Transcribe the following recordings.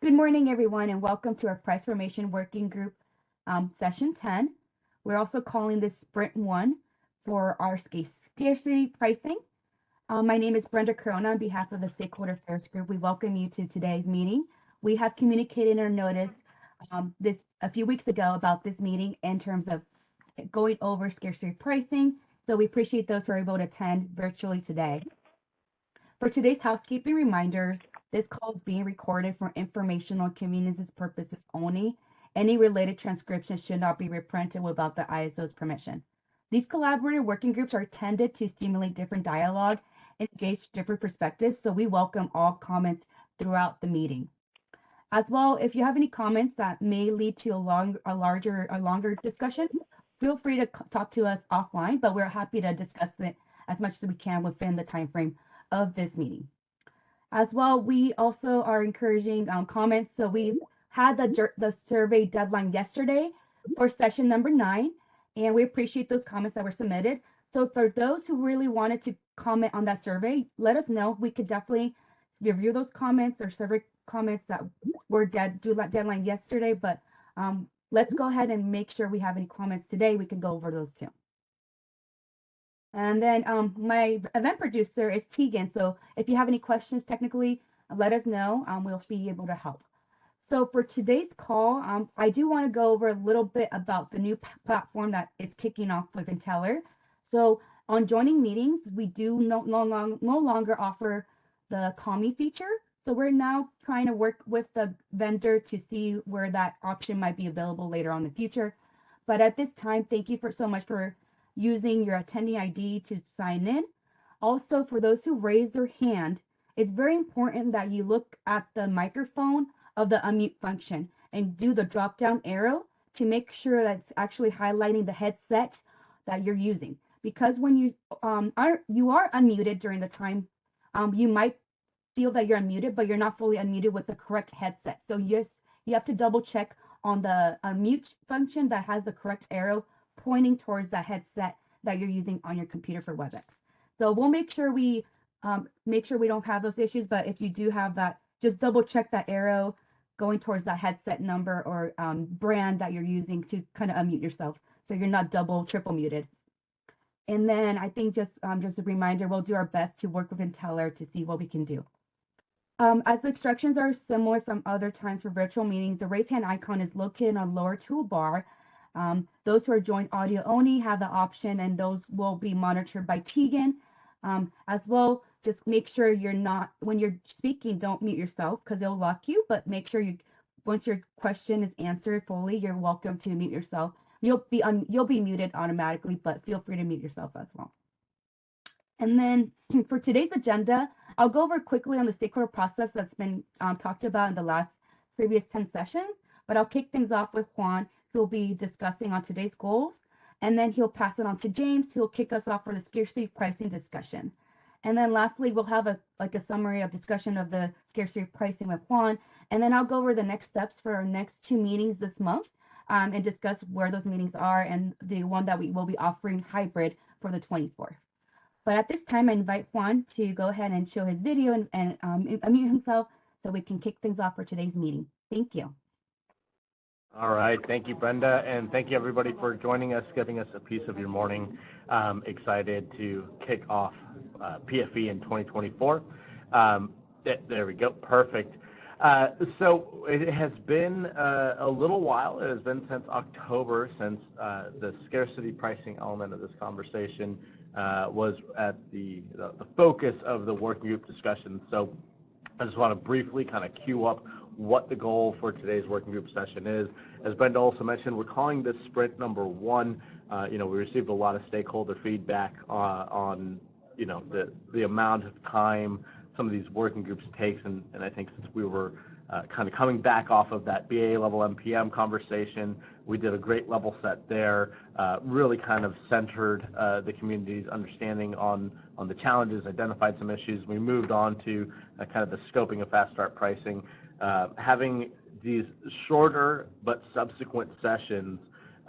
Good morning, everyone, and welcome to our Price Formation Working Group Session 10. We're also calling this Sprint 1 for our scarcity pricing. My name is Brenda Corona on behalf of the Stakeholder Affairs Group. We welcome you to today's meeting. We have communicated in our notice this a few weeks ago about this meeting in terms of going over scarcity pricing, so we appreciate those who are able to attend virtually today. For today's housekeeping reminders, this call is being recorded for informational and community purposes only. Any related transcriptions should not be reprinted without the ISO's permission. These collaborative working groups are intended to stimulate different dialogue and engage different perspectives, so we welcome all comments throughout the meeting. As well, if you have any comments that may lead to a longer discussion, feel free to talk to us offline, but we're happy to discuss it as much as we can within the time frame of this meeting. As well, we also are encouraging comments. So we had the survey deadline yesterday for session number 9, and we appreciate those comments that were submitted. So for those who really wanted to comment on that survey, let us know. We could definitely review those comments or survey comments that were deadline yesterday, but let's go ahead and make sure we have any comments today. We can go over those too. And then my event producer is Tegan. So if you have any questions technically, let us know. We'll be able to help. So for today's call, I do want to go over a little bit about the new platform that is kicking off with Inteller. So on joining meetings, we do no longer offer the Call Me feature. So we're now trying to work with the vendor to see where that option might be available later on in the future. But at this time, thank you so much for using your attendee ID to sign in. Also, for those who raise their hand, it's very important that you look at the microphone of the unmute function and do the drop down arrow to make sure that it's actually highlighting the headset that you're using. Because when you are unmuted during the time, you might feel that you're unmuted, but you're not fully unmuted with the correct headset. So yes, you have to double check on the unmute function that has the correct arrow pointing towards that headset that you're using on your computer for WebEx. So we'll make sure we don't have those issues, but if you do have that, just double check that arrow going towards that headset number or brand that you're using to kind of unmute yourself so you're not triple muted. And then I think just a reminder, we'll do our best to work with Inteller to see what we can do. As the instructions are similar from other times for virtual meetings, the raise hand icon is located on lower toolbar. Those who are joined audio only have the option, and those will be monitored by Tegan. As well, just make sure when you're speaking, don't mute yourself because it'll lock you, but make sure once your question is answered fully, you're welcome to mute yourself. You'll be muted automatically, but feel free to mute yourself as well. And then for today's agenda, I'll go over quickly on the stakeholder process that's been talked about in the last previous 10 sessions, but I'll kick things off with Juan, who will be discussing on today's goals, and then he'll pass it on to James, who will kick us off for the scarcity pricing discussion. And then lastly, we'll have a summary of discussion of the scarcity pricing with Juan, and then I'll go over the next steps for our next 2 meetings this month and discuss where those meetings are and the one that we will be offering hybrid for the 24th. But at this time, I invite Juan to go ahead and show his video and unmute himself so we can kick things off for today's meeting. Thank you. All right, thank you, Brenda, and thank you everybody for joining us, giving us a piece of your morning. Excited to kick off PFE in 2024. There we go, perfect. So it has been a little while. It has been since October since the scarcity pricing element of this conversation was at the focus of the working group discussion. So I just want to briefly kind of queue up what the goal for today's working group session is. As Brenda also mentioned, we're calling this sprint number 1. We received a lot of stakeholder feedback on the amount of time some of these working groups takes, and I think since we were kind of coming back off of that BA level MPM conversation, we did a great level set there, really kind of centered the community's understanding on the challenges, identified some issues. We moved on to kind of the scoping of fast start pricing, having these shorter but subsequent sessions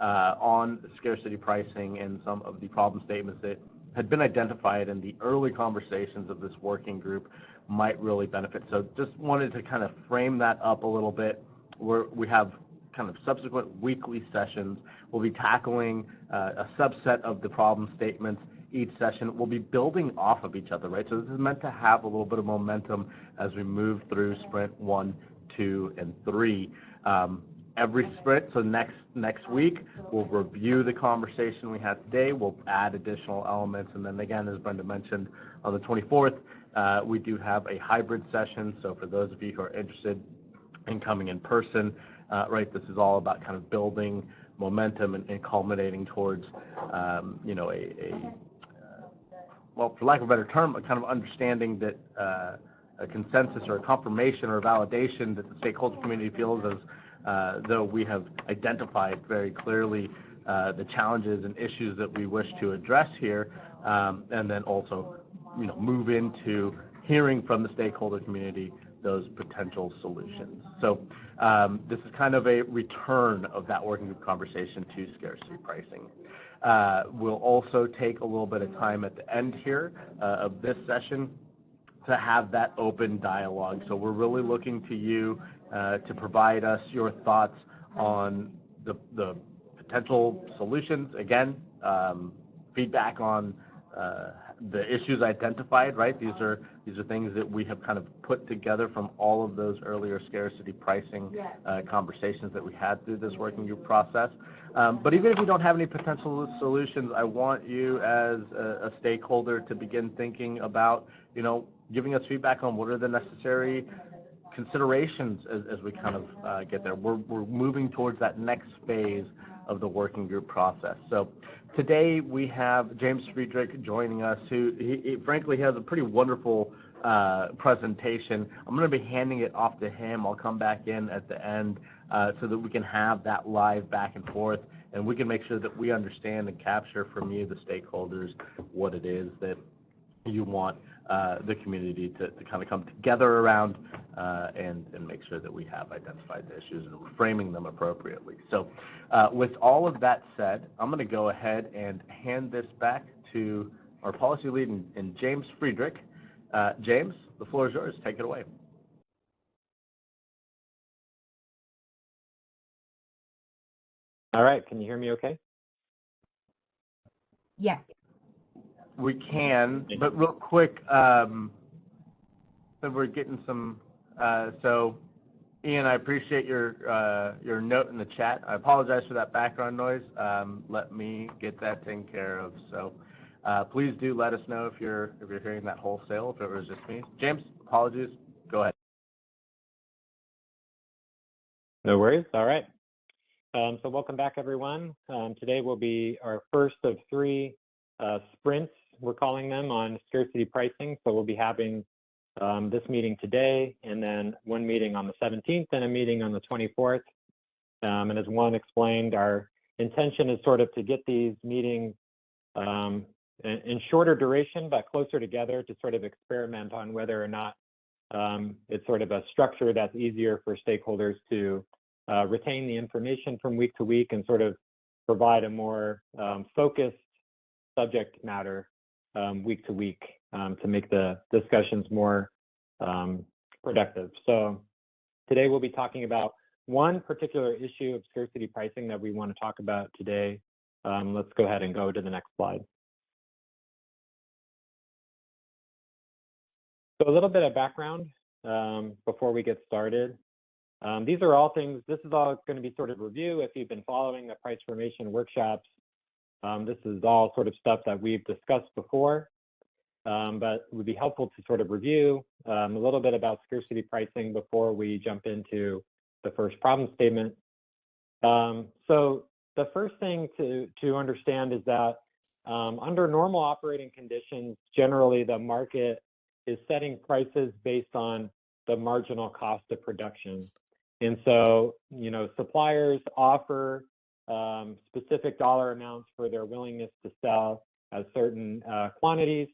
on scarcity pricing and some of the problem statements that had been identified in the early conversations of this working group might really benefit. So just wanted to kind of frame that up a little bit. We have kind of subsequent weekly sessions. We'll be tackling a subset of the problem statements each session. We'll be building off of each other, right? So this is meant to have a little bit of momentum as we move through sprint 1, 2, and 3. Every sprint, so next week, we'll review the conversation we had today. We'll add additional elements. And then again, as Brenda mentioned, on the 24th, we do have a hybrid session. So for those of you who are interested in coming in person, right, this is all about kind of building momentum and culminating towards, you know, well, for lack of a better term, a kind of understanding that a consensus or a confirmation or a validation that the stakeholder community feels as though we have identified very clearly the challenges and issues that we wish to address here, and then also, you know, move into hearing from the stakeholder community those potential solutions. So this is kind of a return of that working group conversation to scarcity pricing. We'll also take a little bit of time at the end here of this session to have that open dialogue. So we're really looking to you to provide us your thoughts on the potential solutions. Again, feedback on the issues identified, right? These are things that we have kind of put together from all of those earlier scarcity pricing conversations that we had through this working group process. But even if you don't have any potential solutions, I want you as a stakeholder to begin thinking about, you know, giving us feedback on what are the necessary considerations as we kind of get there. We're moving towards that next phase of the working group process. So today we have James Friedrich joining us, who he frankly has a pretty wonderful presentation. I'm going to be handing it off to him. I'll come back in at the end so that we can have that live back and forth, and we can make sure that we understand and capture from you, the stakeholders, what it is that you want the community to kind of come together around and make sure that we have identified the issues and we're framing them appropriately. So with all of that said, I'm going to go ahead and hand this back to our policy lead in James Friedrich. James, the floor is yours. Take it away. All right. Can you hear me okay? Yes. We can, but real quick, so we're getting some, so Ian, I appreciate your note in the chat. I apologize for that background noise. Let me get that taken care of. So please do let us know if you're hearing that wholesale, if it was just me. James, apologies. Go ahead. No worries. All right. So welcome back, everyone. Today will be our first of 3 sprints, we're calling them, on scarcity pricing. So we'll be having this meeting today, and then one meeting on the 17th and a meeting on the 24th. And as Juan explained, our intention is sort of to get these meetings in shorter duration, but closer together to sort of experiment on whether or not it's sort of a structure that's easier for stakeholders to retain the information from week to week and sort of provide a more focused subject matter week to week to make the discussions more productive. So today we'll be talking about one particular issue of scarcity pricing that we want to talk about today. Let's go ahead and go to the next slide. So a little bit of background before we get started. These are all things, this is all going to be sort of review if you've been following the price formation workshops. This is all sort of stuff that we've discussed before, but it would be helpful to sort of review a little bit about scarcity pricing before we jump into the first problem statement. So the first thing to understand is that under normal operating conditions, generally the market is setting prices based on the marginal cost of production. And so, you know, suppliers offer specific dollar amounts for their willingness to sell at certain quantities,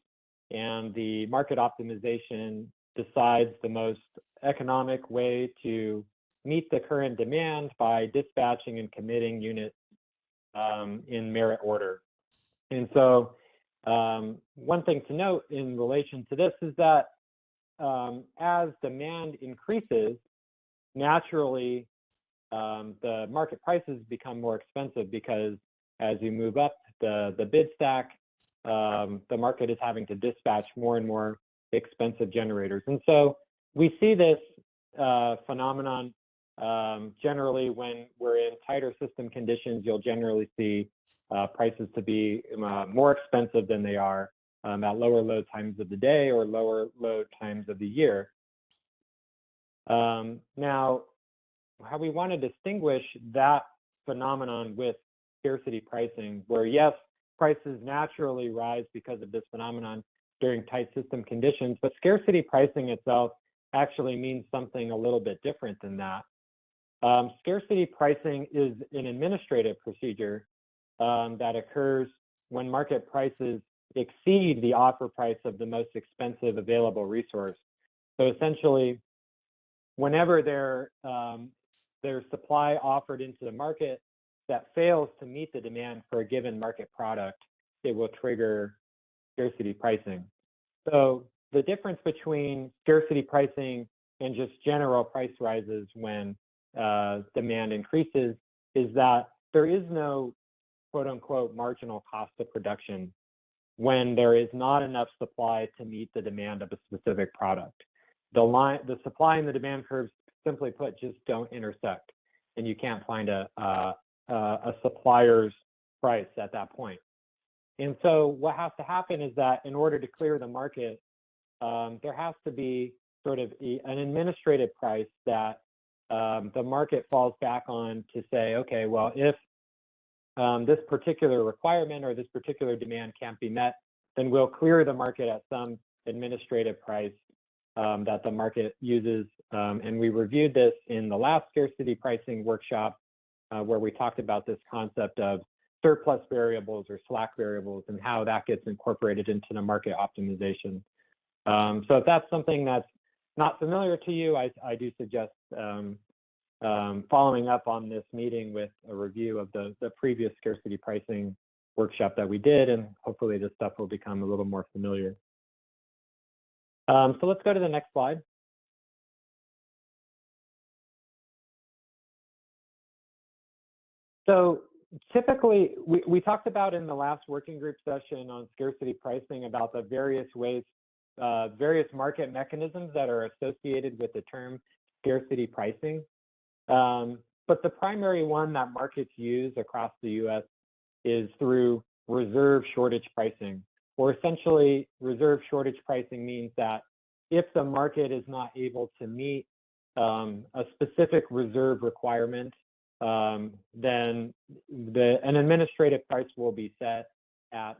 and the market optimization decides the most economic way to meet the current demand by dispatching and committing units in merit order. And so one thing to note in relation to this is that as demand increases, naturally, the market prices become more expensive because as you move up the bid stack, the market is having to dispatch more and more expensive generators. And so we see this phenomenon generally when we're in tighter system conditions. You'll generally see prices to be more expensive than they are at lower load times of the day or lower load times of the year. Now, how we want to distinguish that phenomenon with scarcity pricing, where yes, prices naturally rise because of this phenomenon during tight system conditions, but scarcity pricing itself actually means something a little bit different than that. Scarcity pricing is an administrative procedure that occurs when market prices exceed the offer price of the most expensive available resource. So essentially, whenever there's supply offered into the market that fails to meet the demand for a given market product, it will trigger scarcity pricing. So the difference between scarcity pricing and just general price rises when demand increases is that there is no quote unquote marginal cost of production when there is not enough supply to meet the demand of a specific product. The supply and the demand curves, simply put, just don't intersect, and you can't find a supplier's price at that point. And so what has to happen is that in order to clear the market, there has to be sort of an administrative price that the market falls back on to say, okay, well, if this particular requirement or this particular demand can't be met, then we'll clear the market at some administrative price that the market uses. And we reviewed this in the last scarcity pricing workshop where we talked about this concept of surplus variables or slack variables and how that gets incorporated into the market optimization. So if that's something that's not familiar to you, I do suggest following up on this meeting with a review of the previous scarcity pricing workshop that we did, and hopefully this stuff will become a little more familiar. So let's go to the next slide. So typically, we talked about in the last working group session on scarcity pricing about the various ways, various market mechanisms that are associated with the term scarcity pricing. But the primary one that markets use across the US is through reserve shortage pricing, or essentially reserve shortage pricing means that if the market is not able to meet a specific reserve requirement, then an administrative price will be set at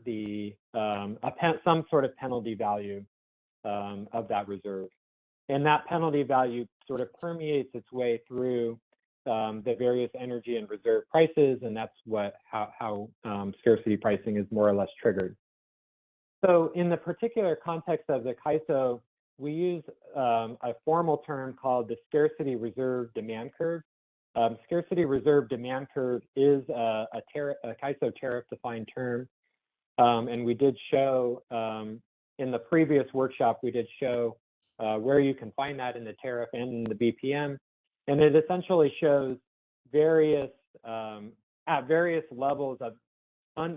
some sort of penalty value of that reserve. And that penalty value sort of permeates its way through the various energy and reserve prices, and that's how scarcity pricing is more or less triggered. So in the particular context of the CAISO, we use a formal term called the scarcity reserve demand curve. Scarcity reserve demand curve is a CAISO tariff defined term, and we did show in the previous workshop, we did show where you can find that in the tariff and in the BPM. And it essentially shows various, at various levels of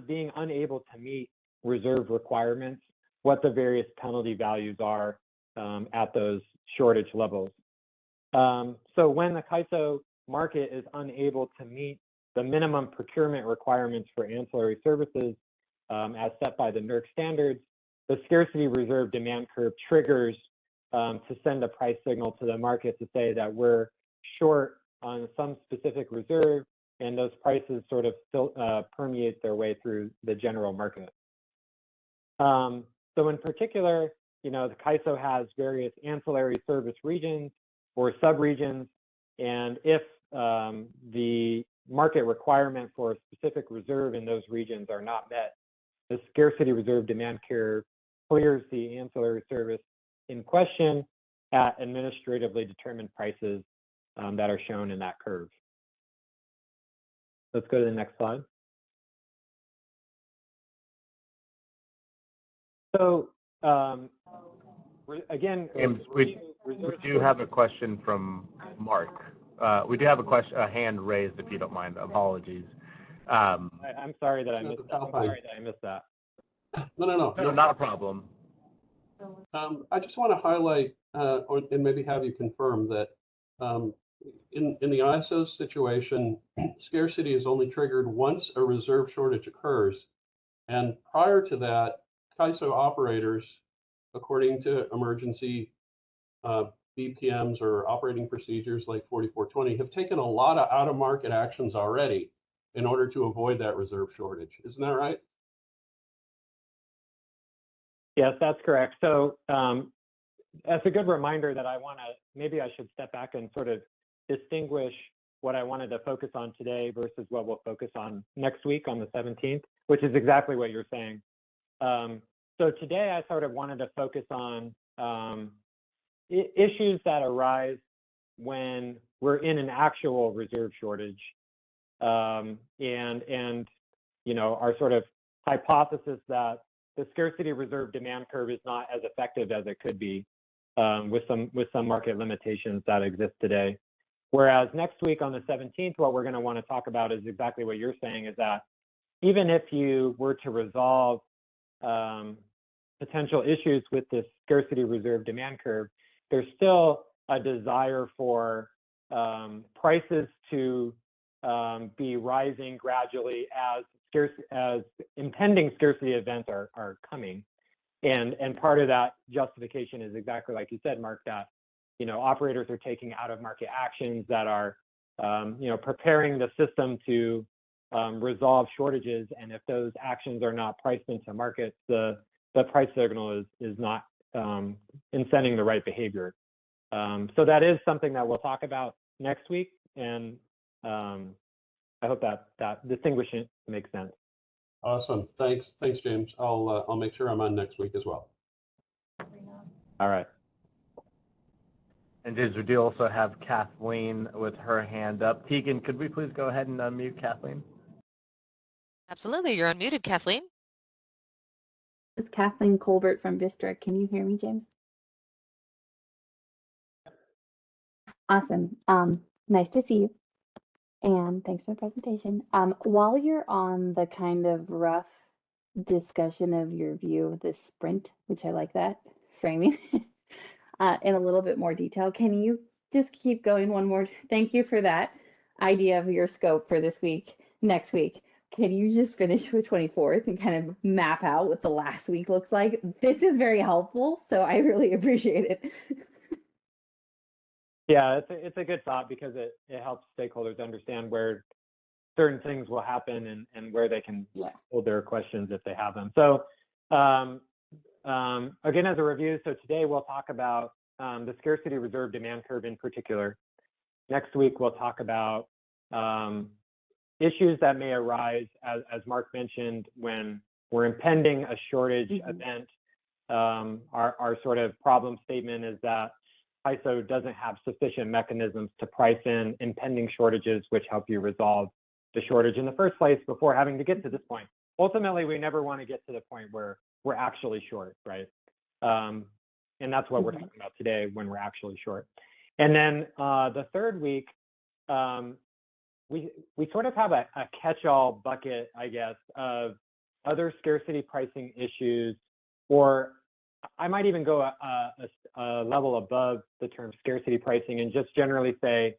being unable to meet reserve requirements, what the various penalty values are at those shortage levels. So when the CAISO market is unable to meet the minimum procurement requirements for ancillary services as set by the NERC standards, the scarcity reserve demand curve triggers to send a price signal to the market to say that we're short on some specific reserve, and those prices sort of permeate their way through the general market. So in particular, the CAISO has various ancillary service regions or subregions, and if the market requirement for a specific reserve in those regions are not met, the scarcity reserve demand curve clears the ancillary service in question at administratively determined prices that are shown in that curve. Let's go to the next slide. So again, James, we do have a question from Mark. We do have a hand raised, if you don't mind. Apologies. I'm sorry that I missed that. I'm sorry that I missed that. No, not a problem. I just want to highlight and maybe have you confirm that in the ISO situation, scarcity is only triggered once a reserve shortage occurs. And prior to that, CAISO operators, according to emergency BPMs or operating procedures like 4420, have taken a lot of out-of-market actions already in order to avoid that reserve shortage. Isn't that right? Yes, that's correct. So that's a good reminder that maybe I should step back and sort of distinguish what I wanted to focus on today versus what we'll focus on next week on the 17th, which is exactly what you're saying. So today I sort of wanted to focus on issues that arise when we're in an actual reserve shortage, and our sort of hypothesis that the scarcity reserve demand curve is not as effective as it could be, with some market limitations that exist today. Whereas next week on the 17th, what we're going to want to talk about is exactly what you're saying, is that even if you were to resolve potential issues with this scarcity reserve demand curve, there's still a desire for prices to be rising gradually as impending scarcity events are coming. And part of that justification is exactly like you said, Mark, that operators are taking out-of-market actions that are preparing the system to resolve shortages. And if those actions are not priced into markets, the price signal is not incenting the right behavior. So that is something that we'll talk about next week, and I hope that distinguishing makes sense. Awesome. Thanks, James. I'll make sure I'm on next week as well. All right. And James, we do also have Kathleen with her hand up. Tegan, could we please go ahead and unmute Kathleen? Absolutely. You're unmuted, Kathleen. This is Kathleen Colbert from Vistra. Can you hear me, James? Awesome. Nice to see you. And thanks for the presentation. While you're on the kind of rough discussion of your view of this sprint, which I like that framing, in a little bit more detail, can you just keep going one more? Thank you for that idea of your scope for this week, next week. Can you just finish with 24th and kind of map out what the last week looks like? This is very helpful, so I really appreciate it. Yeah, it's a good thought, because it helps stakeholders understand where certain things will happen and where they can hold their questions if they have them. So again, as a review, so today we'll talk about the scarcity reserve demand curve in particular. Next week, we'll talk about issues that may arise, as Mark mentioned, when we're impending a shortage event. Our sort of problem statement is that ISO doesn't have sufficient mechanisms to price in impending shortages, which help you resolve the shortage in the first place before having to get to this point. Ultimately, we never want to get to the point where we're actually short, right? And that's what we're talking about today, when we're actually short. And then the third week, we sort of have a catch-all bucket, I guess, of other scarcity pricing issues, or I might even go a level above the term scarcity pricing and just generally say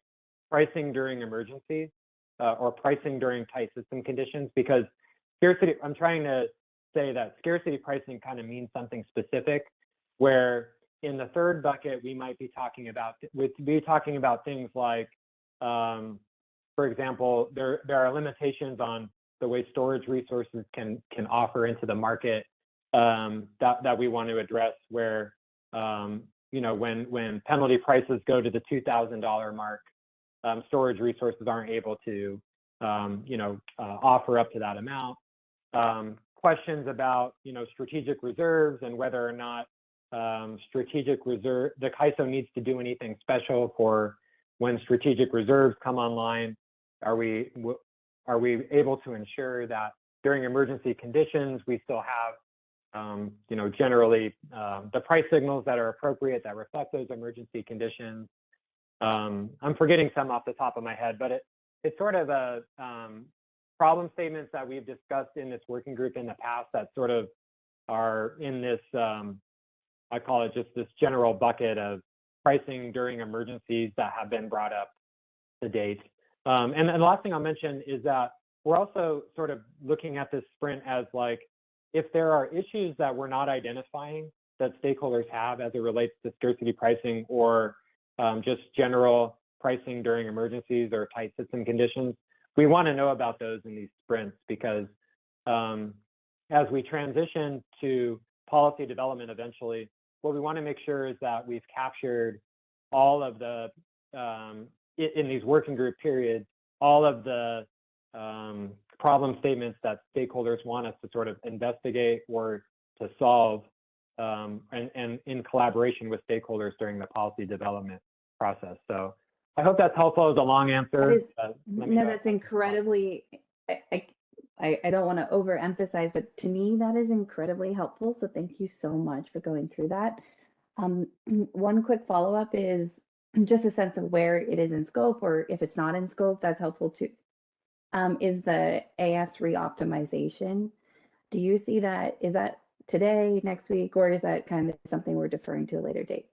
pricing during emergencies or pricing during tight system conditions, because scarcity, I'm trying to say that scarcity pricing kind of means something specific, where in the third bucket, we might be talking about things like, for example, there are limitations on the way storage resources can offer into the market that we want to address, where when penalty prices go to the $2,000 mark, storage resources aren't able to offer up to that amount. Questions about strategic reserves and whether or not the CAISO needs to do anything special for when strategic reserves come online. Are we able to ensure that during emergency conditions we still have generally the price signals that are appropriate that reflect those emergency conditions. I'm forgetting some off the top of my head, but it's sort of a problem statements that we've discussed in this working group in the past that sort of are in this, I call it just this general bucket of pricing during emergencies that have been brought up to date. And the last thing I'll mention is that we're also sort of looking at this sprint as like, if there are issues that we're not identifying that stakeholders have as it relates to scarcity pricing or just general pricing during emergencies or tight system conditions, we want to know about those in these sprints because as we transition to policy development eventually, what we want to make sure is that we've captured all of the, in these working group periods, all of the problem statements that stakeholders want us to sort of investigate or to solve and in collaboration with stakeholders during the policy development process. So I hope that's helpful as a long answer. That's incredibly, I don't want to overemphasize, but to me, that is incredibly helpful. So thank you so much for going through that. One quick follow-up is just a sense of where it is in scope, or if it's not in scope, that's helpful too. Is the AS reoptimization. Do you see that, is that today, next week, or is that kind of something we're deferring to a later date?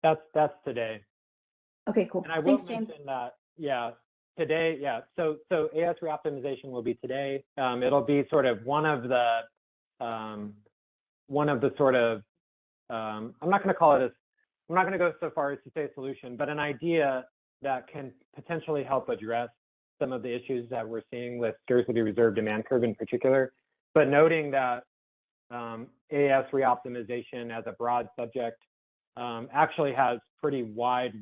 That's today. Okay, cool. And I will Thanks, James. mention that, today, So AS reoptimization will be today. It'll be sort of one of the sort of, I'm not going to call it I'm not going to go so far as to say a solution, but an idea that can potentially help address some of the issues that we're seeing with scarcity reserve demand curve in particular, but noting that AS reoptimization as a broad subject actually has pretty wide,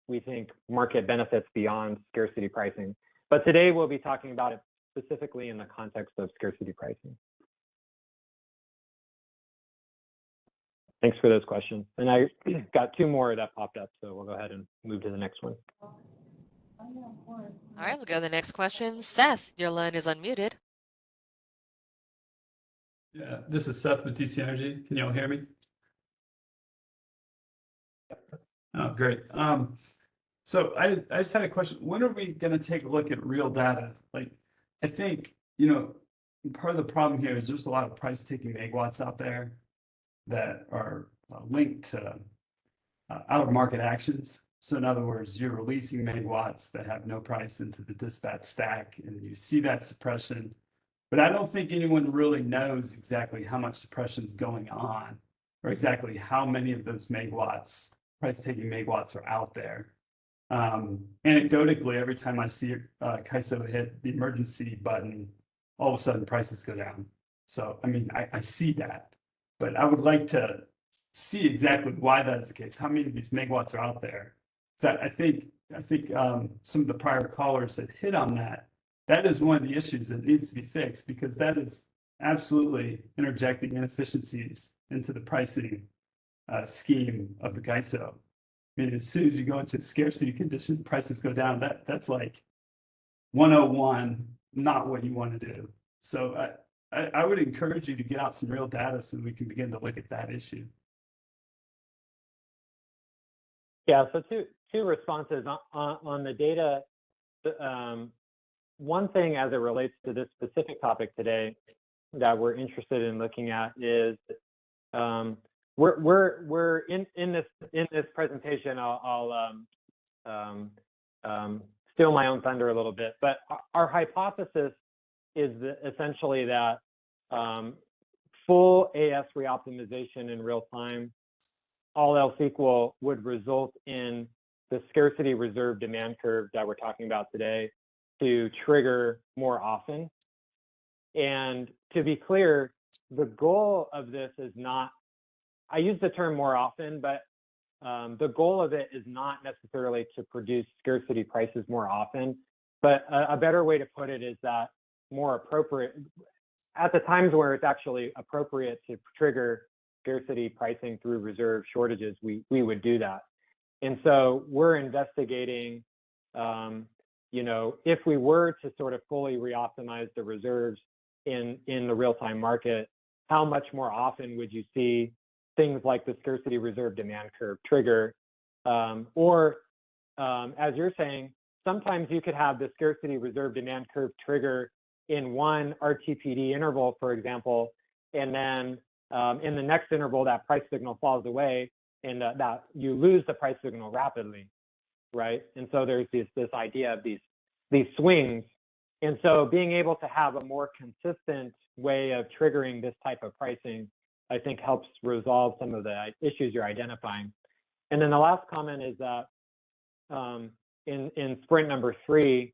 we think, market benefits beyond scarcity pricing. But today we'll be talking about it specifically in the context of scarcity pricing. Thanks for those questions. And I got two more that popped up, so we'll go ahead and move to the next one. All right, we'll go to the next question. Seth, your line is unmuted. Yeah, this is Seth with DC Energy. Can you all hear me? Oh, great. So I just had a question. When are we going to take a look at real data? Like, I think, part of the problem here is there's a lot of price taking megawatts out there that are linked to out of market actions. So in other words, you're releasing megawatts that have no price into the dispatch stack, and you see that suppression. But I don't think anyone really knows exactly how much suppression is going on, or exactly how many of those megawatts, price-taking megawatts, are out there. Anecdotally, every time I see CAISO hit the emergency button, all of a sudden prices go down. So I mean, I see that, but I would like to see exactly why that is the case. How many of these megawatts are out there? That I think some of the prior callers had hit on that. That is one of the issues that needs to be fixed, because that is absolutely interjecting inefficiencies into the pricing scheme of the CAISO. I mean, as soon as you go into scarcity condition, prices go down. That's like 101, not what you want to do. So I would encourage you to get out some real data so we can begin to look at that issue. Yeah, so two responses on the data. One thing as it relates to this specific topic today that we're interested in looking at is we're in this presentation. I'll steal my own thunder a little bit, but our hypothesis is essentially that full AS reoptimization in real time, all else equal, would result in the scarcity reserve demand curve that we're talking about today to trigger more often. And to be clear, the goal of this is not, I use the term more often, but the goal of it is not necessarily to produce scarcity prices more often, but a better way to put it is that more appropriate, at the times where it's actually appropriate to trigger scarcity pricing through reserve shortages, we would do that. And so we're investigating, if we were to sort of fully reoptimize the reserves in the real-time market, how much more often would you see things like the scarcity reserve demand curve trigger? Or as you're saying, sometimes you could have the scarcity reserve demand curve trigger in one RTPD interval, for example, and then in the next interval, that price signal falls away and that you lose the price signal rapidly, right? And so there's this idea of these swings. And so being able to have a more consistent way of triggering this type of pricing, I think helps resolve some of the issues you're identifying. And then the last comment is that in sprint number 3,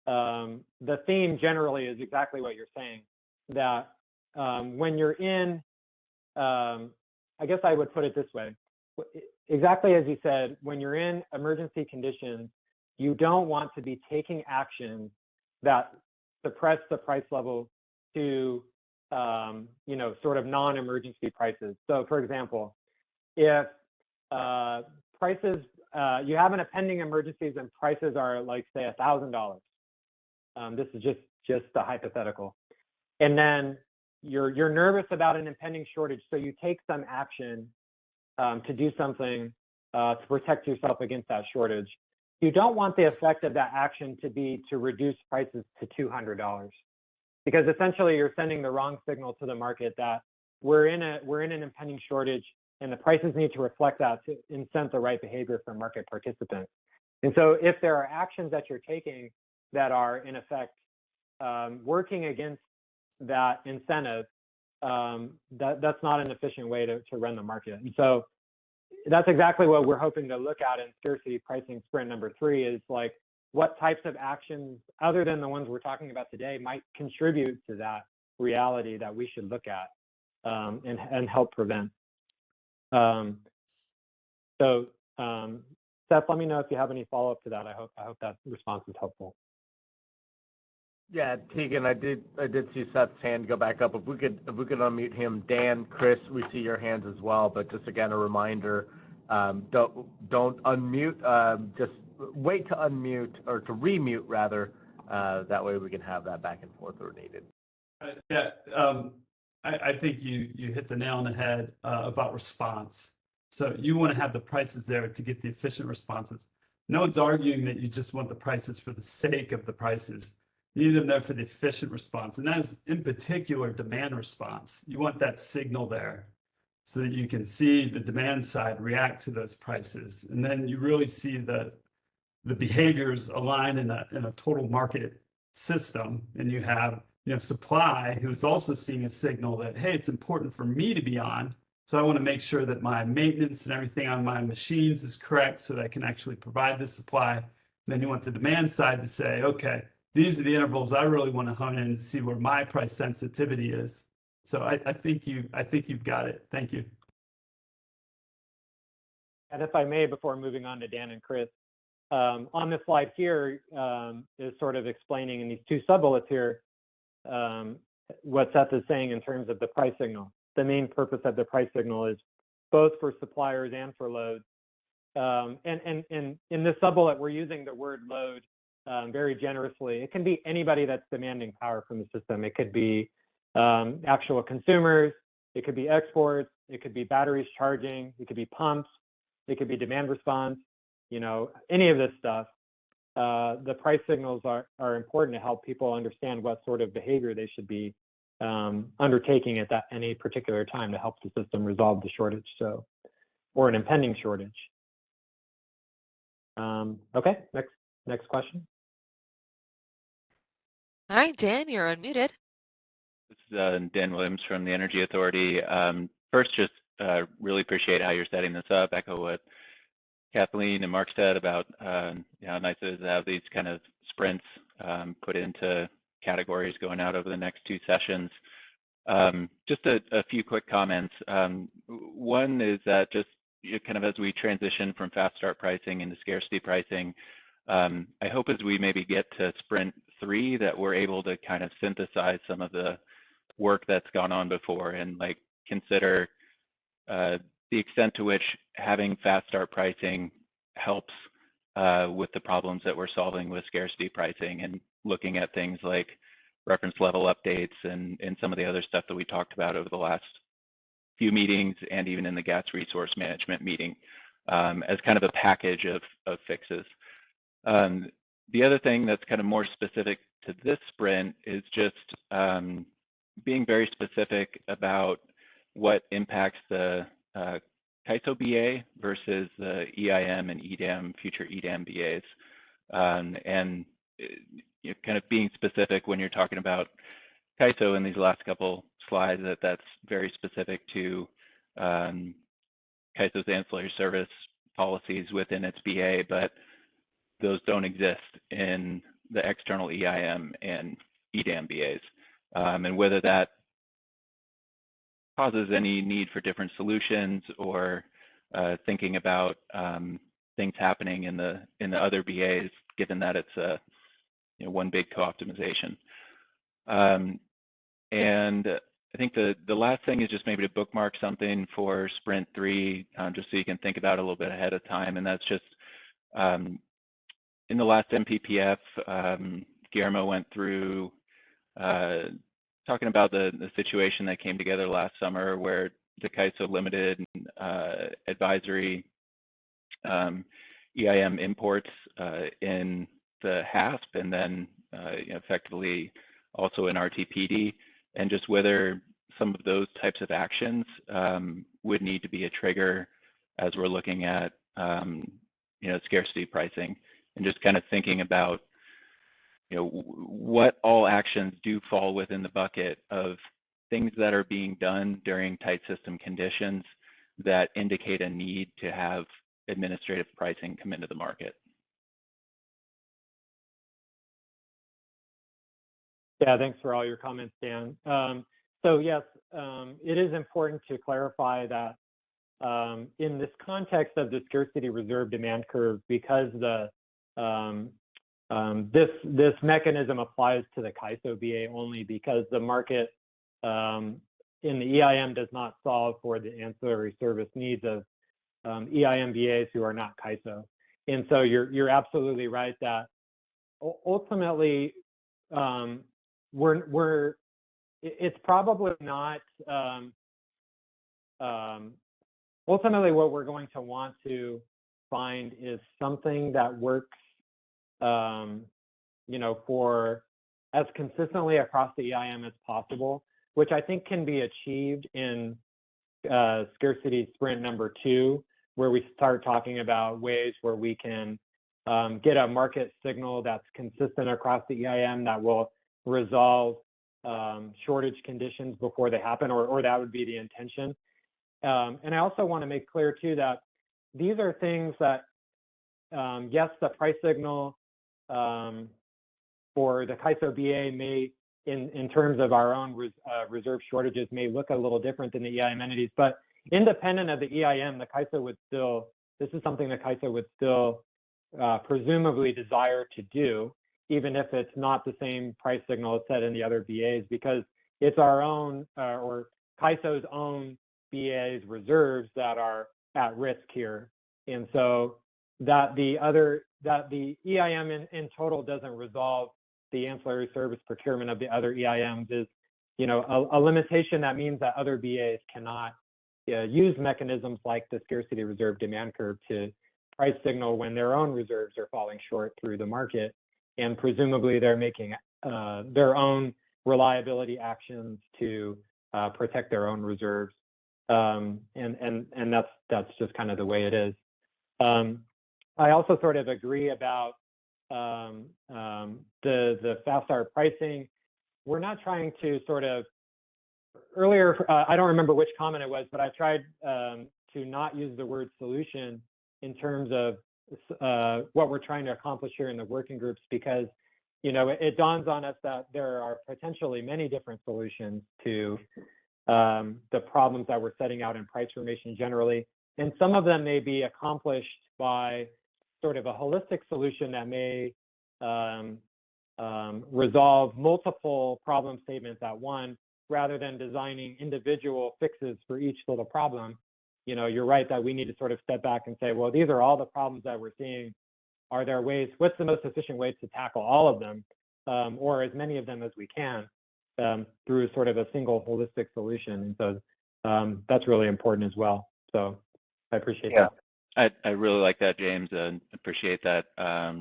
the theme generally is exactly what you're saying, that when you're in, I guess I would put it this way, exactly as you said, when you're in emergency conditions, you don't want to be taking action that suppress the price level to, you know, sort of non-emergency prices. So for example, if prices, you have an pending emergencies and prices are like, say, $1,000. This is just a hypothetical. And then you're nervous about an impending shortage, so you take some action to do something to protect yourself against that shortage. You don't want the effect of that action to be to reduce prices to $200, because essentially you're sending the wrong signal to the market that we're in an impending shortage, and the prices need to reflect that to incent the right behavior from market participants. And so if there are actions that you're taking that are in effect working against that incentive, that's not an efficient way to run the market. And so that's exactly what we're hoping to look at in scarcity pricing sprint number 3, is like, what types of actions other than the ones we're talking about today might contribute to that reality that we should look at and help prevent. Seth, let me know if you have any follow-up to that. I hope that response is helpful. Yeah, Tegan, I did see Seth's hand go back up. If we could unmute him. Dan, Chris, we see your hands as well. But just again, a reminder, don't unmute. Just wait to unmute, or to remute rather. That way we can have that back and forth where needed. I think you hit the nail on the head about response. So you want to have the prices there to get the efficient responses. No one's arguing that you just want the prices for the sake of the prices. You need them there for the efficient response. And that is in particular demand response. You want that signal there so that you can see the demand side react to those prices. And then you really see the behaviors align in a total market system. And you have supply who's also seeing a signal that, hey, it's important for me to be on. So I want to make sure that my maintenance and everything on my machines is correct so that I can actually provide the supply. And then you want the demand side to say, okay, these are the intervals I really want to hone in and see where my price sensitivity is. So I think you've got it. Thank you. And if I may, before moving on to Dan and Chris, on this slide here is sort of explaining in these 2 sub-bullets here what Seth is saying in terms of the price signal. The main purpose of the price signal is both for suppliers and for loads. And in this sub-bullet, we're using the word load very generously. It can be anybody that's demanding power from the system. It could be actual consumers, it could be exports, it could be batteries charging, it could be pumps, it could be demand response, any of this stuff. The price signals are important to help people understand what sort of behavior they should be undertaking at any particular time to help the system resolve the shortage, or an impending shortage. Okay, next question. All right, Dan, you're unmuted. This is Dan Williams from the Energy Authority. First, just really appreciate how you're setting this up. Echo what Kathleen and Mark said about how nice it is to have these kind of sprints put into categories going out over the next 2 sessions. Just a few quick comments. One is that just kind of as we transition from fast start pricing into scarcity pricing, I hope as we maybe get to sprint 3 that we're able to kind of synthesize some of the work that's gone on before and like consider the extent to which having fast start pricing helps with the problems that we're solving with scarcity pricing, and looking at things like reference level updates and some of the other stuff that we talked about over the last few meetings and even in the gas resource management meeting as kind of a package of fixes. The other thing that's kind of more specific to this sprint is just being very specific about what impacts the CAISO BA versus the EIM and EDAM, future EDAM BAs. And kind of being specific when you're talking about CAISO in these last couple slides, that's very specific to CAISO's ancillary service policies within its BA, but those don't exist in the external EIM and EDAM BAs. And whether that causes any need for different solutions or thinking about things happening in the other BAs, given that it's a one big co-optimization. And I think the last thing is just maybe to bookmark something for Sprint 3, just so you can think about it a little bit ahead of time. And that's just in the last MPPF, Guillermo went through talking about the situation that came together last summer where the CAISO limited advisory EIM imports in the HASP and then effectively also in RTPD, and just whether some of those types of actions would need to be a trigger as we're looking at scarcity pricing, and just kind of thinking about what all actions do fall within the bucket of things that are being done during tight system conditions that indicate a need to have administrative pricing come into the market. Yeah, thanks for all your comments, Dan. So yes, it is important to clarify that in this context of the scarcity reserve demand curve, because this mechanism applies to the CAISO BA only because the market in the EIM does not solve for the ancillary service needs of EIM BAs who are not CAISO. And so you're absolutely right that ultimately it's probably not ultimately what we're going to want to find is something that works for as consistently across the EIM as possible, which I think can be achieved in scarcity sprint number 2, where we start talking about ways where we can get a market signal that's consistent across the EIM that will resolve shortage conditions before they happen, or that would be the intention. And I also want to make clear too that these are things that, yes, the price signal for the CAISO BA may, in terms of our own reserve shortages, may look a little different than the EIM entities, but independent of the EIM, the CAISO would still, this is something the CAISO would still presumably desire to do, even if it's not the same price signal as set in the other BAs, because it's our own or CAISO's own BAs reserves that are at risk here. And so that the EIM in total doesn't resolve the ancillary service procurement of the other EIMs is, a limitation that means that other BAs cannot use mechanisms like the scarcity reserve demand curve to price signal when their own reserves are falling short through the market, and presumably they're making their own reliability actions to protect their own reserves, and that's just kind of the way it is. I also sort of agree about the fast start pricing. We're not trying to sort of earlier. I don't remember which comment it was, but I tried to not use the word solution in terms of what we're trying to accomplish here in the working groups, because it dawns on us that there are potentially many different solutions to the problems that we're setting out in price formation generally, and some of them may be accomplished by sort of a holistic solution that may resolve multiple problem statements at once, rather than designing individual fixes for each little problem. You're right that we need to sort of step back and say, well, these are all the problems that we're seeing. Are there ways, what's the most efficient way to tackle all of them? or as many of them as we can, through sort of a single holistic solution. And so that's really important as well. So I appreciate that. I really like that, James, and appreciate that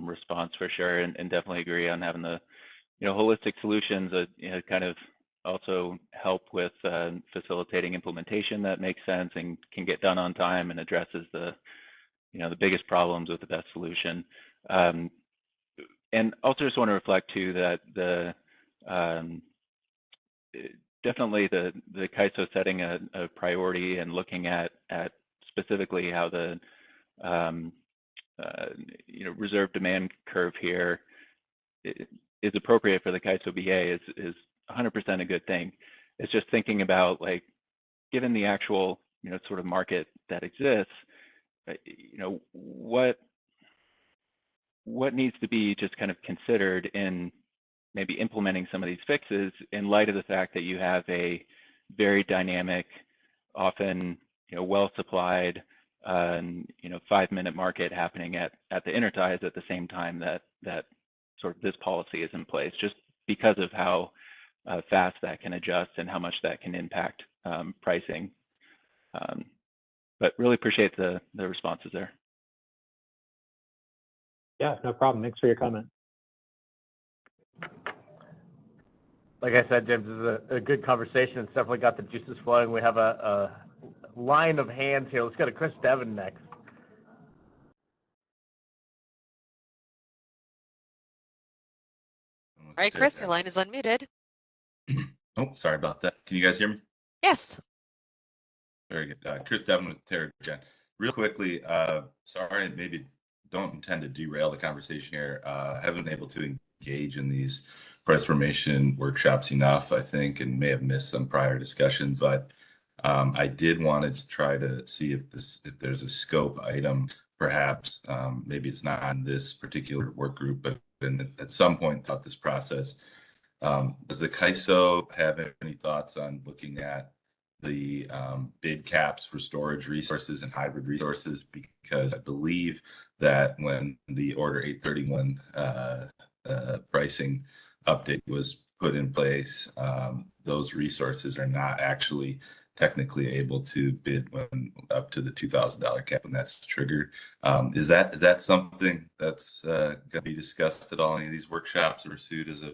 response for sure, and definitely agree on having the holistic solutions that kind of also help with facilitating implementation that makes sense and can get done on time and addresses the the biggest problems with the best solution. And also just want to reflect too that the definitely the CAISO setting a priority and looking at specifically how the reserve demand curve here is appropriate for the CAISO BA is 100% a good thing. It's just thinking about, like, given the actual sort of market that exists, what needs to be just kind of considered in maybe implementing some of these fixes in light of the fact that you have a very dynamic, often well supplied 5-minute market happening at the interties at the same time that sort of this policy is in place, just because of how fast that can adjust and how much that can impact pricing. But really appreciate the responses there. Yeah, no problem. Thanks for your comment. Like I said, James, this is a good conversation. It's definitely got the juices flowing. We have a line of hands here. Let's go to Chris Devon next. All right, Chris, your line is unmuted. Oh, sorry about that. Can you guys hear me? Yes. Very good. Chris Devon with TerraGen. Real quickly, sorry, maybe don't intend to derail the conversation here. I haven't been able to engage in these price formation workshops enough, I think, and may have missed some prior discussions, but I did want to try to see if there's a scope item, perhaps. Maybe it's not on this particular work group, but at some point throughout this process, does the CAISO have any thoughts on looking at the bid caps for storage resources and hybrid resources? Because I believe that when the Order 831 pricing update was put in place, those resources are not actually technically able to bid when up to the $2,000 cap when that's triggered. Is that something that's going to be discussed at all in any of these workshops or pursued as a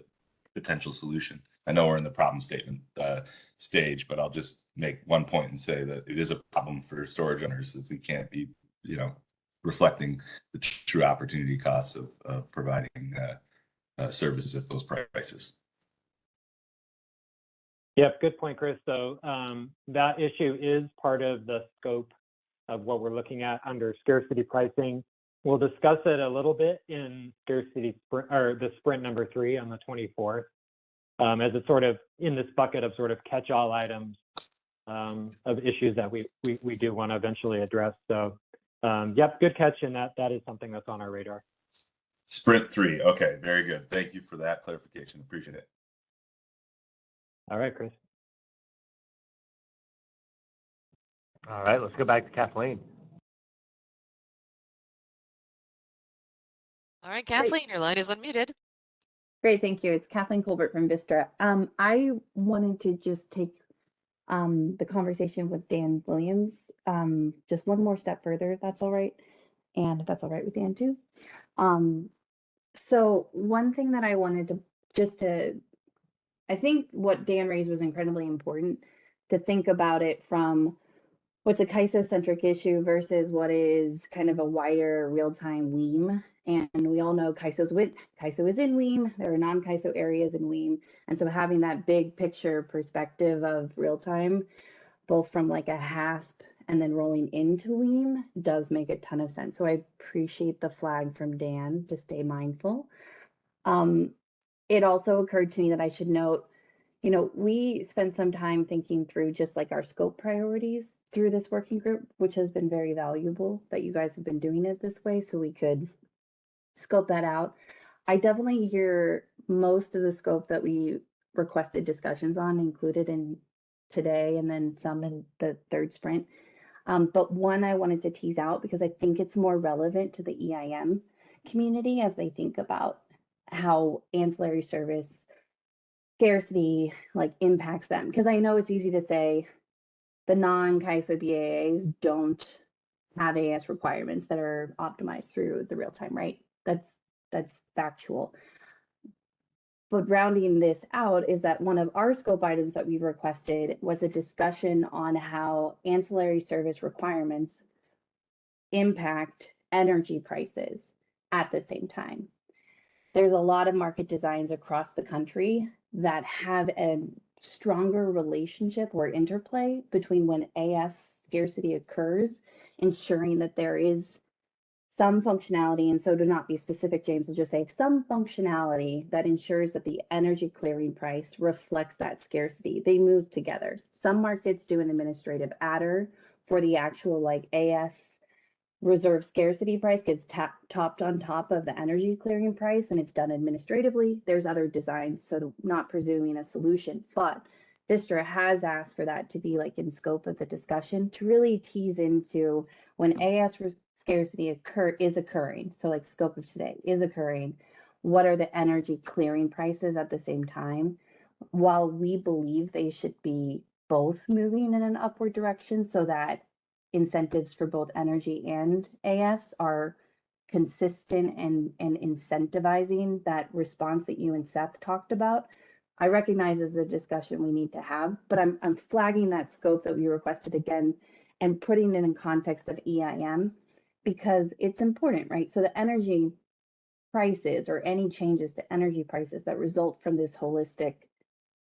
potential solution? I know we're in the problem statement stage, but I'll just make one point and say that it is a problem for storage owners that we can't be, reflecting the true opportunity costs of providing services at those prices. Yep, good point, Chris. So that issue is part of the scope of what we're looking at under scarcity pricing. We'll discuss it a little bit in scarcity or the sprint number 3 on the 24th, as it's sort of in this bucket of sort of catch-all items of issues that we do want to eventually address. So, yep, good catch, and that is something that's on our radar. Sprint 3. Okay, very good. Thank you for that clarification. Appreciate it. All right, Chris. All right, let's go back to Kathleen. All right, Kathleen, your line is unmuted. Great, thank you. It's Kathleen Colbert from Vistra. I wanted to just take the conversation with Dan Williams just one more step further, if that's all right, and if that's all right with Dan too. So one thing that I wanted to I think what Dan raised was incredibly important, to think about it from what's a CAISO-centric issue versus what is kind of a wider real-time WEAM. And we all know CAISO is in WEAM. There are non-CAISO areas in WEAM. And so having that big picture perspective of real-time, both from like a HASP and then rolling into WEAM, does make a ton of sense. So I appreciate the flag from Dan to stay mindful. It also occurred to me that I should note, we spent some time thinking through just like our scope priorities through this working group, which has been very valuable that you guys have been doing it this way so we could scope that out. I definitely hear most of the scope that we requested discussions on included in today and then some in the third sprint. But one I wanted to tease out because I think it's more relevant to the EIM community as they think about how ancillary service scarcity like impacts them. Because I know it's easy to say the non-CAISO BAAs don't have AS requirements that are optimized through the real time, right? That's factual. But rounding this out is that one of our scope items that we requested was a discussion on how ancillary service requirements impact energy prices at the same time. There's a lot of market designs across the country that have a stronger relationship or interplay between when AS scarcity occurs, ensuring that there is some functionality, and so to not be specific, James will just say some functionality that ensures that the energy clearing price reflects that scarcity. They move together. Some markets do an administrative adder for the actual like AS reserve scarcity price gets topped on top of the energy clearing price, and it's done administratively. There's other designs, so not presuming a solution, but Vistra has asked for that to be like in scope of the discussion to really tease into when AS scarcity is occurring. So like scope of today is occurring. What are the energy clearing prices at the same time? While we believe they should be both moving in an upward direction so that incentives for both energy and AS are consistent and incentivizing that response that you and Seth talked about. I recognize as a discussion we need to have, but I'm flagging that scope that we requested again and putting it in context of EIM because it's important, right? So the energy prices or any changes to energy prices that result from this holistic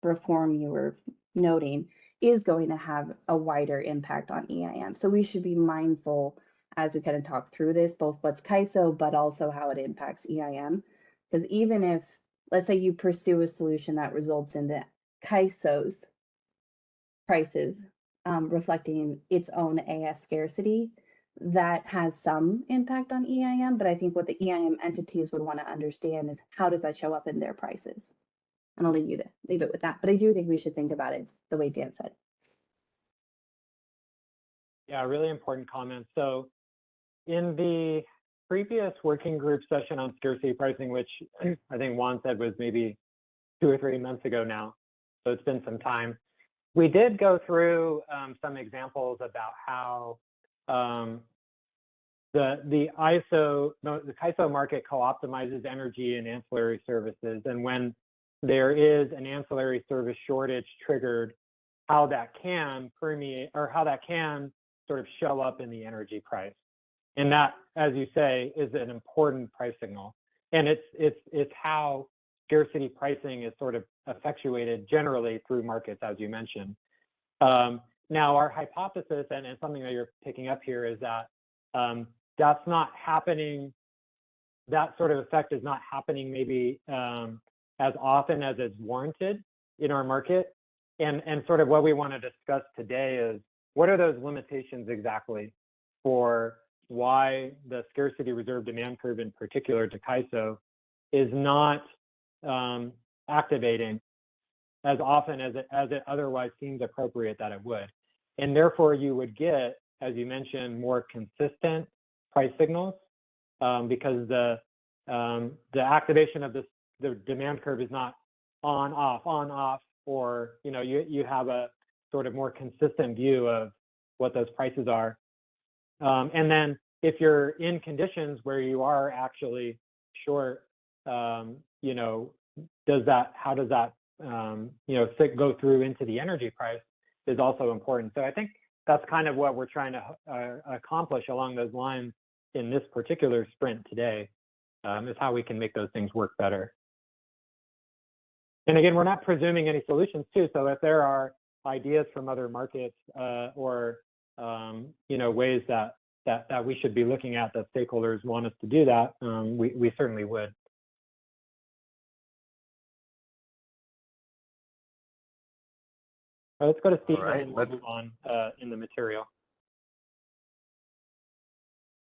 reform you were noting is going to have a wider impact on EIM. So we should be mindful as we kind of talk through this, both what's CAISO, but also how it impacts EIM. Because even if, let's say you pursue a solution that results in the CAISO's prices reflecting its own AS scarcity, that has some impact on EIM. But I think what the EIM entities would want to understand is how does that show up in their prices? And I'll leave it with that. But I do think we should think about it the way Dan said. Yeah, really important comment. So in the previous working group session on scarcity pricing, which I think Juan said was maybe 2 or 3 months ago now, so it's been some time, we did go through some examples about how the CAISO market co-optimizes energy and ancillary services. And when there is an ancillary service shortage triggered, how that can permeate or how that can sort of show up in the energy price. And that, as you say, is an important price signal. And it's how scarcity pricing is sort of effectuated generally through markets, as you mentioned. Now, our hypothesis, and something that you're picking up here, is that that's not happening, that sort of effect is not happening maybe as often as it's warranted in our market. And sort of what we want to discuss today is what are those limitations exactly for why the scarcity reserve demand curve in particular to CAISO is not activating as often as it otherwise seems appropriate that it would. And therefore you would get, as you mentioned, more consistent price signals because the activation of the demand curve is not on, off, or you have a sort of more consistent view of what those prices are. And then if you're in conditions where you are actually short, how does that go through into the energy price is also important. So I think that's kind of what we're trying to accomplish along those lines in this particular sprint today, is how we can make those things work better. And again, we're not presuming any solutions too. So if there are ideas from other markets or ways that we should be looking at that stakeholders want us to do that, we certainly would. All right, let's go to Steve and we'll move on in the material.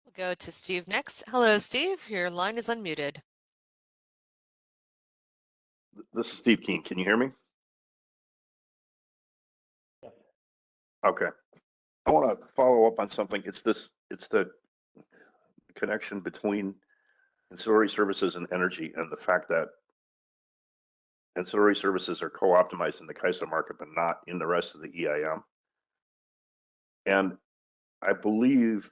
We'll go to Steve next. Hello, Steve. Your line is unmuted. This is Steve Keen. Can you hear me? Yes. Okay. I want to follow up on something. It's the connection between ancillary services and energy, and the fact that ancillary services are co-optimized in the CAISO market, but not in the rest of the EIM. And I believe,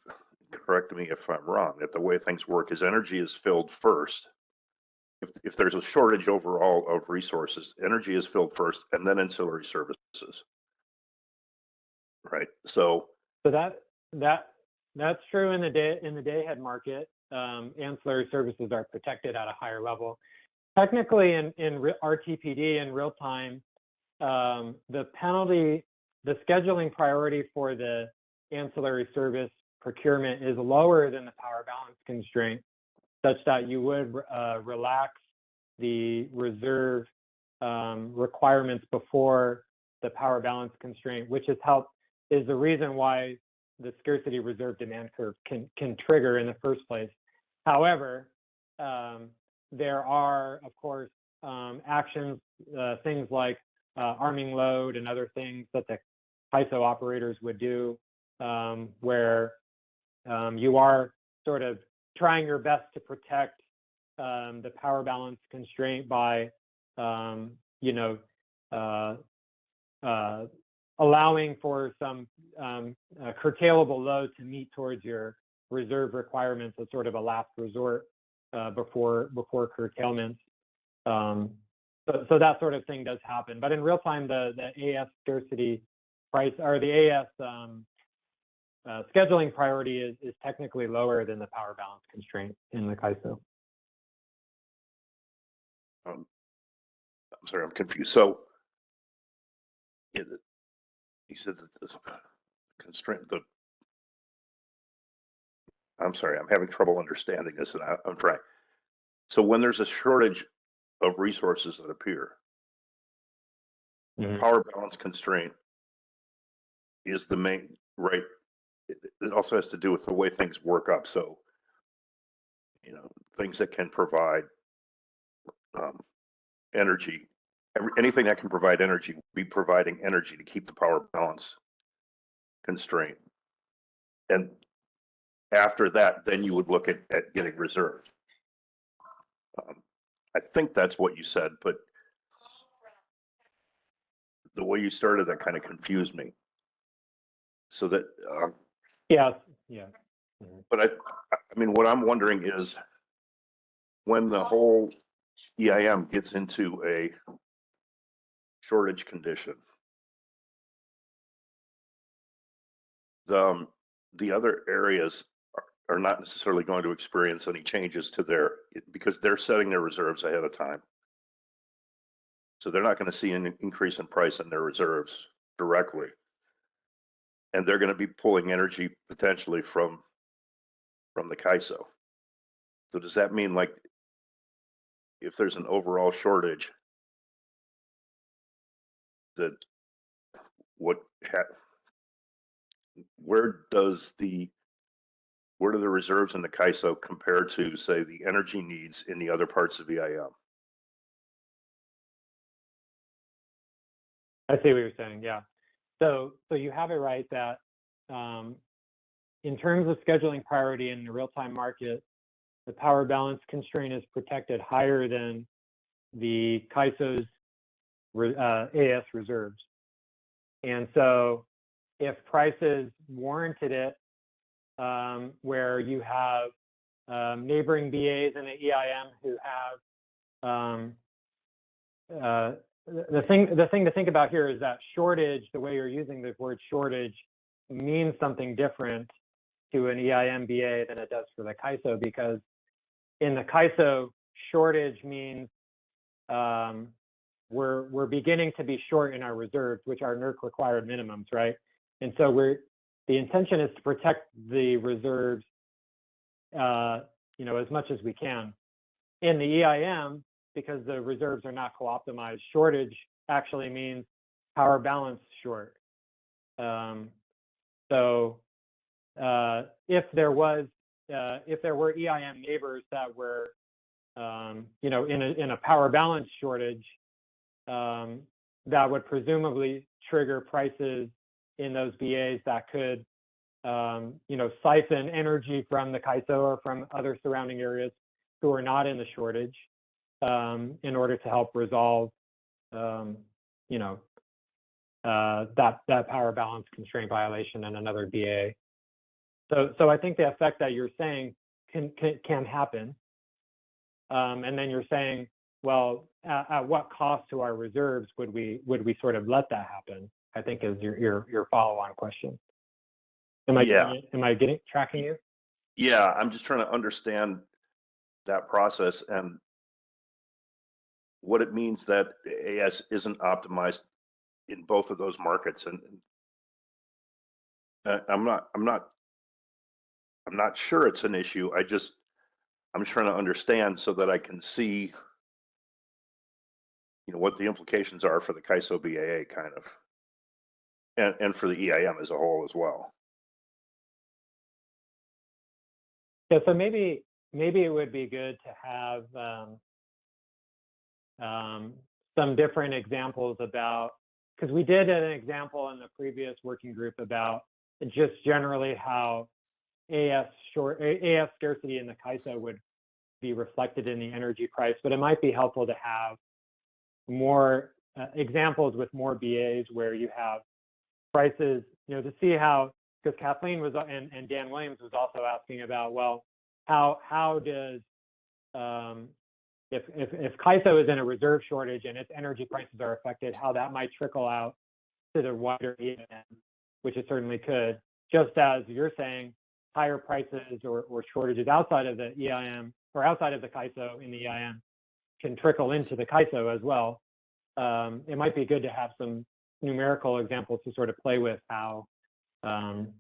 correct me if I'm wrong, that the way things work is energy is filled first. If there's a shortage overall of resources, energy is filled first and then ancillary services. Right. So that's true in the day ahead market. Ancillary services are protected at a higher level. Technically, in RTPD in real time, the scheduling priority for the ancillary service procurement is lower than the power balance constraint, such that you would relax the reserve requirements before the power balance constraint, which is the reason why the scarcity reserve demand curve can trigger in the first place. However, there are, of course, actions, things like arming load and other things that the CAISO operators would do, where you are sort of trying your best to protect the power balance constraint by, allowing for some curtailable load to meet towards your reserve requirements as sort of a last resort before curtailments. So that sort of thing does happen. But in real time, the AS scarcity price, or the AS scheduling priority is technically lower than the power balance constraint in the CAISO. I'm sorry, I'm confused. So you said that the constraint, I'm sorry, I'm having trouble understanding this, and I'm trying. So when there's a shortage of resources that appear, the power balance constraint is the main, right? It also has to do with the way things work up. So, things that can provide energy, anything that can provide energy will be providing energy to keep the power balance constraint. And after that, then you would look at getting reserve. I think that's what you said, but the way you started that kind of confused me. So that yeah. But I mean, what I'm wondering is, when the whole EIM gets into a shortage condition, the other areas are not necessarily going to experience any changes to because they're setting their reserves ahead of time. So they're not going to see an increase in price in their reserves directly. And they're going to be pulling energy potentially from the CAISO. So does that mean, like, if there's an overall shortage, that where do the reserves in the CAISO compare to, say, the energy needs in the other parts of EIM? I see what you're saying. Yeah. So you have it right that in terms of scheduling priority in the real-time market, the power balance constraint is protected higher than the CAISO's AS reserves. And so if prices warranted it, where you have neighboring BAs in the EIM who have the thing to think about here is that shortage, the way you're using the word shortage, means something different to an EIM BA than it does for the CAISO, because in the CAISO, shortage means we're beginning to be short in our reserves, which are NERC required minimums, right? And so the intention is to protect the reserves, as much as we can. In the EIM, because the reserves are not co-optimized, shortage actually means power balance short. So if there were EIM neighbors that were, in a power balance shortage, that would presumably trigger prices in those BAs that could, siphon energy from the CAISO or from other surrounding areas who are not in the shortage in order to help resolve, you know, that power balance constraint violation and another BA. So I think the effect that you're saying can happen. And then you're saying, well, at what cost to our reserves would we sort of let that happen? I think is your follow-on question. Am I tracking you? Yeah, I'm just trying to understand that process and what it means that AS isn't optimized in both of those markets. And I'm not sure it's an issue. I'm just trying to understand so that I can see, you know, what the implications are for the CAISO BAA kind of, and for the EIM as a whole as well. Yeah, so maybe it would be good to have some different examples about, because we did an example in the previous working group about just generally how AS scarcity in the CAISO would be reflected in the energy price, but it might be helpful to have more examples with more BAs where you have prices, you know, to see how, because Kathleen was and Dan Williams was also asking about, well, how does if CAISO is in a reserve shortage and its energy prices are affected, how that might trickle out to the wider EIM, which it certainly could, just as you're saying, higher prices or shortages outside of the EIM or outside of the CAISO in the EIM can trickle into the CAISO as well. It might be good to have some numerical examples to sort of play with how, you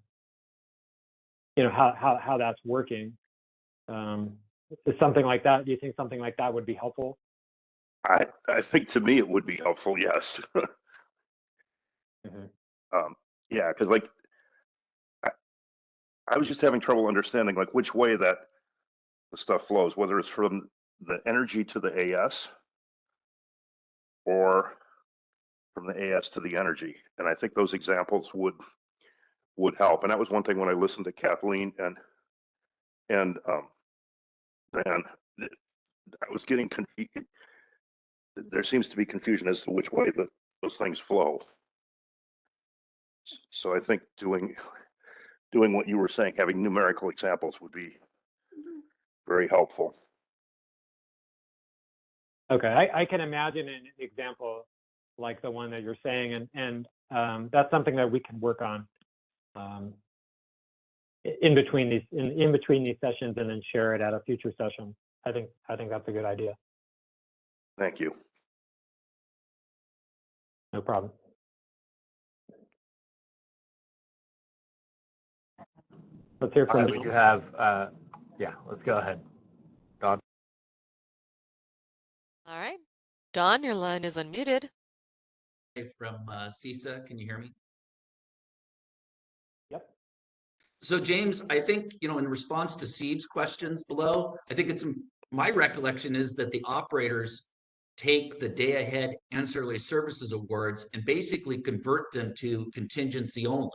know, how that's working. Is something like that, do you think something like that would be helpful? I think to me it would be helpful, yes. Yeah, because like I was just having trouble understanding like which way that the stuff flows, whether it's from the energy to the AS or from the AS to the energy. And I think those examples would help. And that was one thing when I listened to Kathleen and Dan, I was getting confused. There seems to be confusion as to which way those things flow. So I think doing what you were saying, having numerical examples would be very helpful. Okay, I can imagine an example like the one that you're saying, and that's something that we can work on in between these sessions, and then share it at a future session. I think that's a good idea. Thank you. No problem. Let's hear from we do have, yeah, let's go ahead. Don. All right. Don, your line is unmuted. From CISA, can you hear me? Yep. So James, I think, you know, in response to Steve's questions below, I think it's my recollection is that the operators take the day ahead ancillary services awards and basically convert them to contingency only,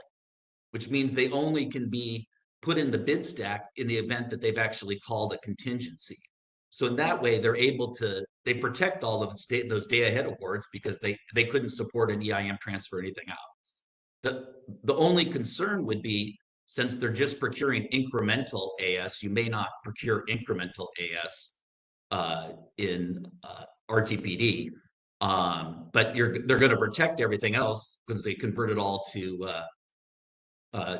which means they only can be put in the bid stack in the event that they've actually called a contingency. So in that way, they're able to, they protect all of those day ahead awards because they couldn't support an EIM transfer or anything out. The only concern would be, since they're just procuring incremental AS, you may not procure incremental AS in RTPD, but they're going to protect everything else because they convert it all to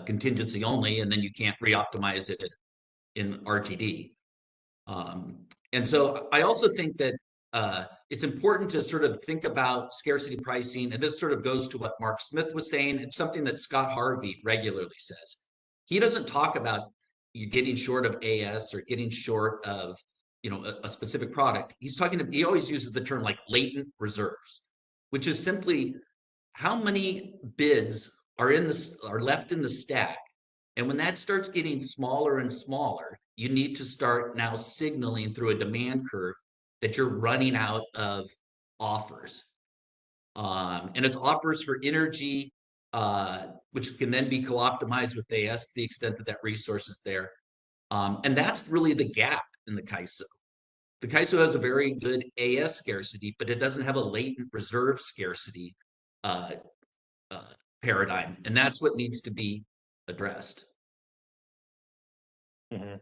contingency only, and then you can't re-optimize it in RTD. And so I also think that it's important to sort of think about scarcity pricing, and this sort of goes to what Mark Smith was saying. It's something that Scott Harvey regularly says. He doesn't talk about you getting short of AS or getting short of, you know, a specific product. He always uses the term like latent reserves, which is simply how many bids are left in the stack. And when that starts getting smaller and smaller, you need to start now signaling through a demand curve that you're running out of offers. And it's offers for energy, which can then be co-optimized with AS to the extent that that resource is there. And that's really the gap in the CAISO. the CAISO has a very good AS scarcity, but it doesn't have a latent reserve scarcity uh, paradigm, and that's what needs to be addressed. Yeah,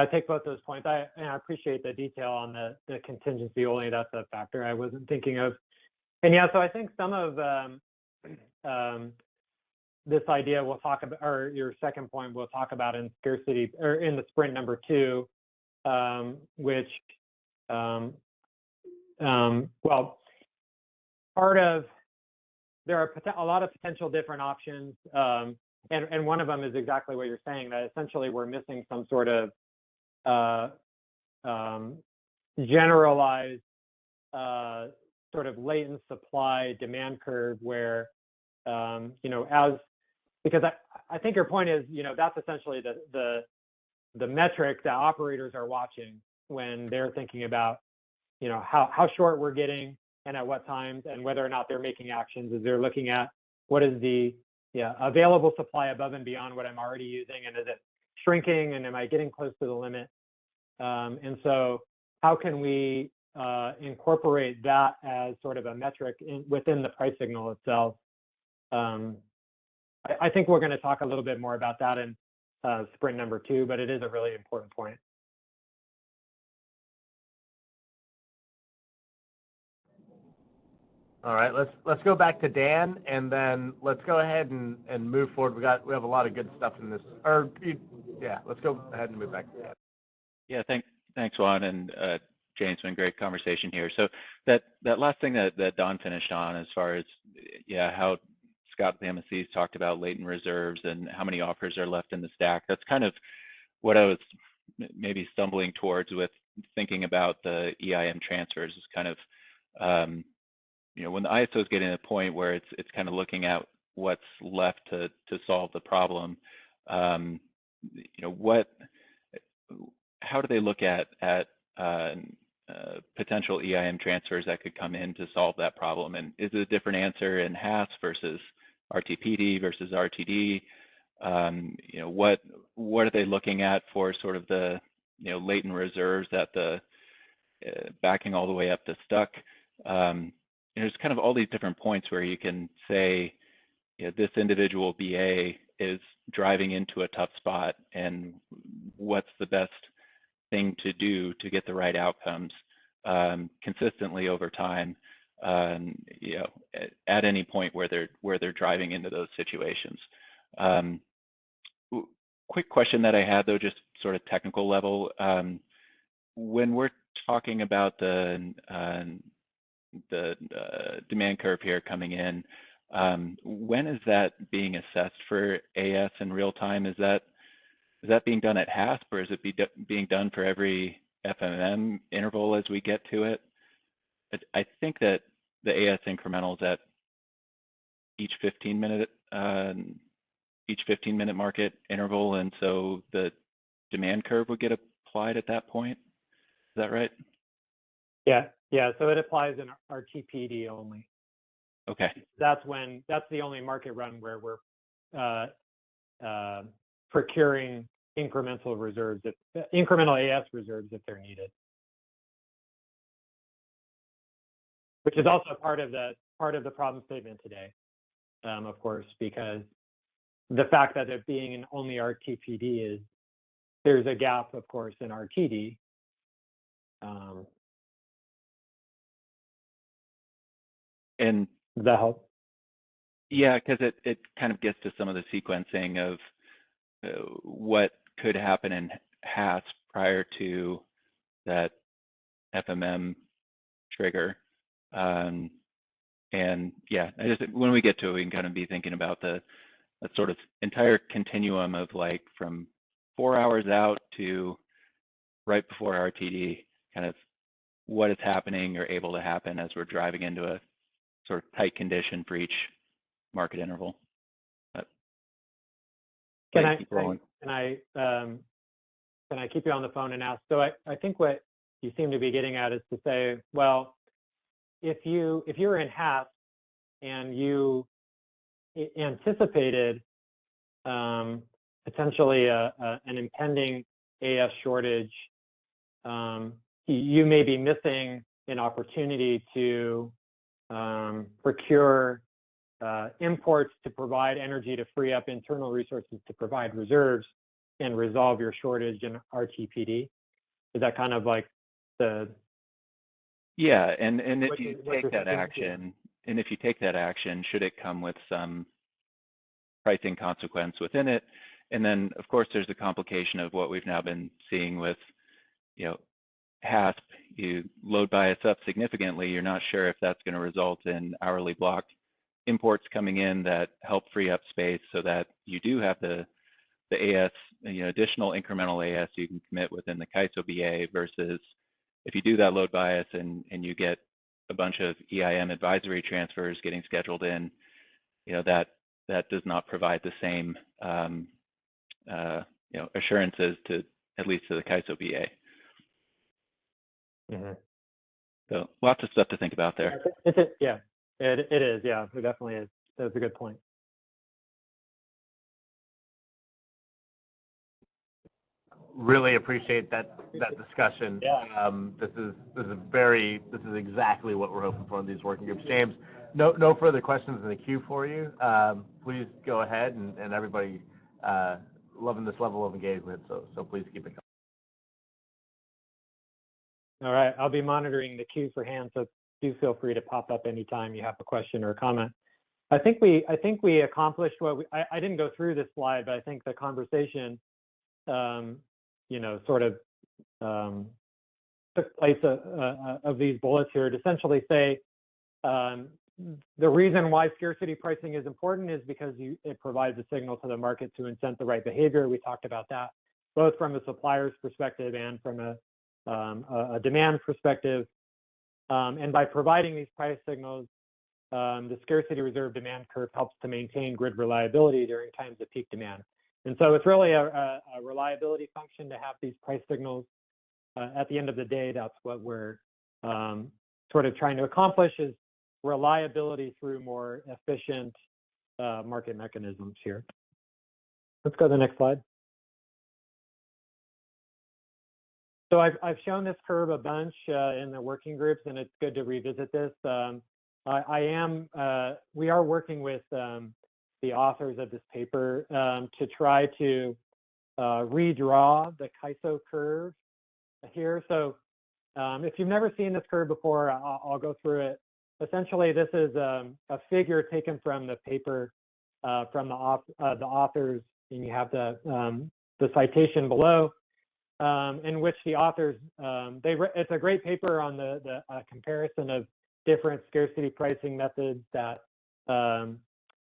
I take both those points. I appreciate the detail on the contingency only. That's a factor I wasn't thinking of. And yeah, so I think some of this idea we'll talk about, or your second point we'll talk about in scarcity, or in the sprint number 2, which, well, part of, there are a lot of potential different options, and one of them is exactly what you're saying, that essentially we're missing some sort of generalized sort of latent supply demand curve where, because I think your point is, that's essentially the metric that operators are watching when they're thinking about, how short we're getting and at what times, and whether or not they're making actions, is they're looking at what is the available supply above and beyond what I'm already using, and is it shrinking, and am I getting close to the limit? And so how can we incorporate that as sort of a metric within the price signal itself? I think we're going to talk a little bit more about that in sprint number 2, but it is a really important point. All right, let's go back to Dan, and then let's go ahead and move forward. We have a lot of good stuff in this. Let's go ahead and move back to Dan. Yeah, thanks, Juan, and James, been great conversation here. So that last thing that Don finished on, as far as how Scott the MSC's talked about latent reserves and how many offers are left in the stack. That's kind of what I was maybe stumbling towards with thinking about the EIM transfers. Is kind of when the ISO is getting to a point where it's kind of looking at what's left to solve the problem. How do they look at potential EIM transfers that could come in to solve that problem? And is it a different answer in HAS versus RTPD versus RTD? What are they looking at for sort of the latent reserves at the backing all the way up to stuck? There's kind of all these different points where you can say this individual BA is driving into a tough spot, and what's the best thing to do to get the right outcomes consistently over time, at any point where they're driving into those situations. Quick question that I had, though, just sort of technical level. When we're talking about the demand curve here coming in, when is that being assessed for AS in real time? Is that being done at HASP, or is it being done for every FMM interval as we get to it? I think that the AS incrementals at each 15-minute market interval, and so the demand curve would get applied at that point. Is that right? Yeah. So it applies in our TPD only. Okay. That's the only market run where we're procuring incremental reserves, incremental AS reserves if they're needed. Which is also part of the problem statement today, of course, because the fact that it being in only RTPD is there's a gap, of course, in RTD. And does that help? Yeah, because it kind of gets to some of the sequencing of what could happen in HAS prior to that FMM trigger. And yeah, when we get to it, we can kind of be thinking about that sort of entire continuum of like from 4 hours out to right before RTD, kind of what is happening or able to happen as we're driving into a sort of tight condition for each market interval. Can I keep you on the phone and ask? So I think what you seem to be getting at is to say, well, if you're in HAS and you anticipated potentially an impending AS shortage you may be missing an opportunity to procure imports to provide energy to free up internal resources to provide reserves and resolve your shortage in RTPD. Is that kind of like the? Yeah, and if you take that action, should it come with some pricing consequence within it? And then, of course, there's the complication of what we've now been seeing with, HASP. You load bias up significantly. You're not sure if that's going to result in hourly block imports coming in that help free up space so that you do have the AS, additional incremental AS you can commit within the CAISO BA, versus if you do that load bias and you get a bunch of EIM advisory transfers getting scheduled in, that does not provide the same assurances to, at least to the CAISO BA. Mm-hmm. So lots of stuff to think about there. It is. Yeah, it definitely is. That's a good point. Really appreciate that discussion. Yeah. This is exactly what we're hoping for in these working groups. James, no further questions in the queue for you. Please go ahead, and everybody loving this level of engagement. So please keep it going. All right, I'll be monitoring the queue for hands, so do feel free to pop up anytime you have a question or a comment. I think we accomplished what I didn't go through this slide, but I think the conversation, sort of took place of these bullets here to essentially say the reason why scarcity pricing is important is because it provides a signal to the market to incent the right behavior. We talked about that both from a supplier's perspective and from a demand perspective. And by providing these price signals, the scarcity reserve demand curve helps to maintain grid reliability during times of peak demand. And so it's really a reliability function to have these price signals. At the end of the day, that's what we're sort of trying to accomplish, is reliability through more efficient market mechanisms here. Let's go to the next slide. So I've shown this curve a bunch in the working groups, and it's good to revisit this. We are working with the authors of this paper to try to redraw the CAISO curve here. So if you've never seen this curve before, I'll go through it. Essentially, this is a figure taken from the paper from the authors, and you have the citation below, in which the authors, it's a great paper on the comparison of different scarcity pricing methods that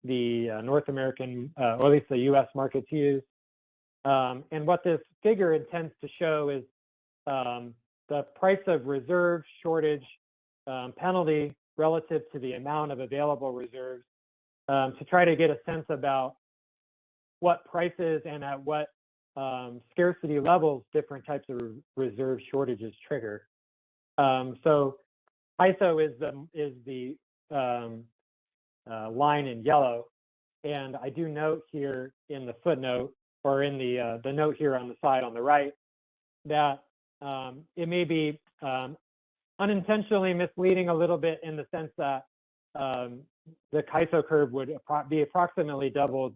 the North American, or at least the US markets use. And what this figure intends to show is the price of reserve shortage penalty relative to the amount of available reserves, to try to get a sense about what prices and at what scarcity levels different types of reserve shortages trigger. So ISO is the line in yellow, and I do note here in the footnote, or in the note here on the side on the right, that it may be unintentionally misleading a little bit, in the sense that the CAISO curve would be approximately doubled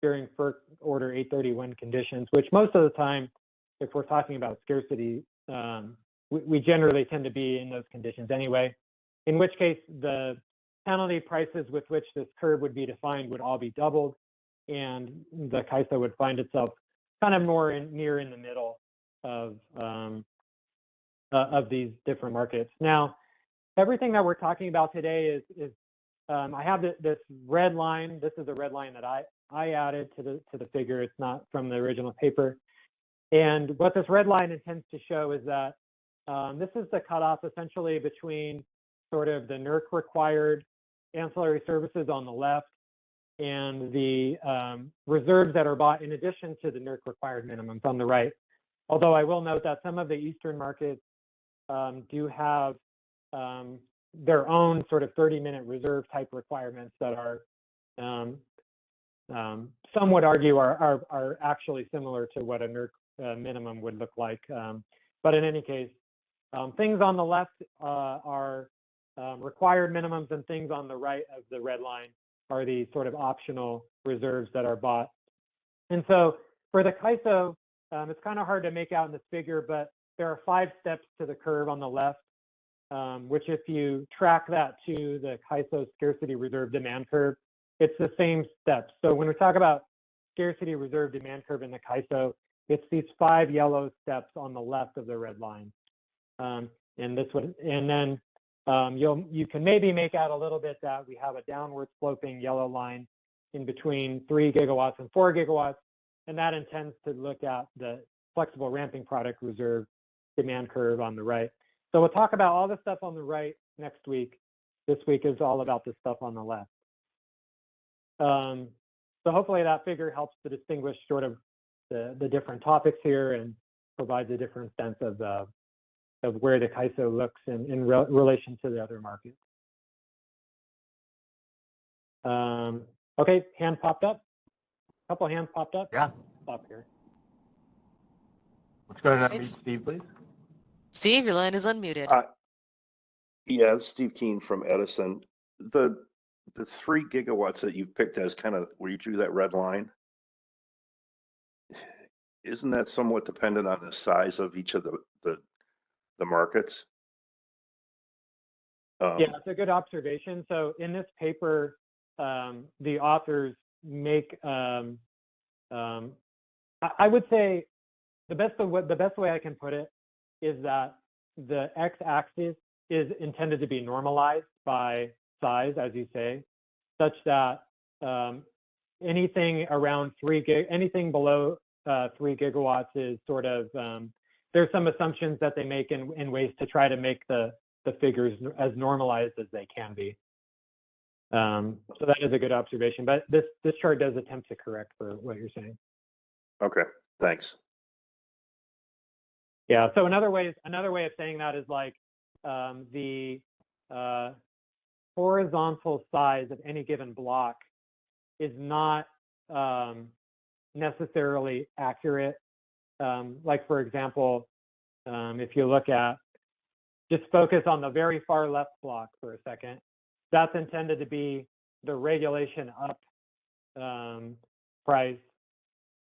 during FERC Order 831 conditions, which most of the time, if we're talking about scarcity, we generally tend to be in those conditions anyway, in which case the penalty prices with which this curve would be defined would all be doubled, and the CAISO would find itself kind of more near in the middle of these different markets. Now, everything that we're talking about today is I have this red line. This is a red line that I added to the figure. It's not from the original paper. And what this red line intends to show is that this is the cutoff essentially between sort of the NERC required ancillary services on the left and the reserves that are bought in addition to the NERC required minimums on the right. Although I will note that some of the Eastern markets do have their own sort of 30-minute reserve type requirements that are, some would argue, are actually similar to what a NERC minimum would look like. But in any case, things on the left are required minimums, and things on the right of the red line are the sort of optional reserves that are bought. And so for the CAISO, it's kind of hard to make out in this figure, but there are 5 steps to the curve on the left, which if you track that to the CAISO scarcity reserve demand curve, it's the same steps. So when we talk about scarcity reserve demand curve in the CAISO, it's these 5 yellow steps on the left of the red line. And then you can maybe make out a little bit that we have a downward sloping yellow line in between 3 gigawatts and 4 gigawatts, and that intends to look at the flexible ramping product reserve demand curve on the right. So we'll talk about all the stuff on the right next week. This week is all about the stuff on the left. So hopefully that figure helps to distinguish sort of the different topics here and provides a different sense of where the CAISO looks in relation to the other markets. Okay, hand popped up. A couple hands popped up. Yeah. Stop here. Let's go ahead and Right. unmute Steve, please. Steve, your line is unmuted. Yeah, it's Steve Keen from Edison. The 3 gigawatts that you've picked as kind of where you drew that red line, isn't that somewhat dependent on the size of each of the markets? Yeah, it's a good observation. So in this paper, the authors make, I would say the best way I can put it is that the x-axis is intended to be normalized by size, as you say, such that anything around anything below 3 gigawatts is sort of, there's some assumptions that they make in ways to try to make the figures as normalized as they can be. So that is a good observation, but this chart does attempt to correct for what you're saying. Okay, thanks. Yeah, so another way of saying that is like the horizontal size of any given block is not necessarily accurate. Like for example, if you look at, just focus on the very far left block for a second, that's intended to be the regulation up price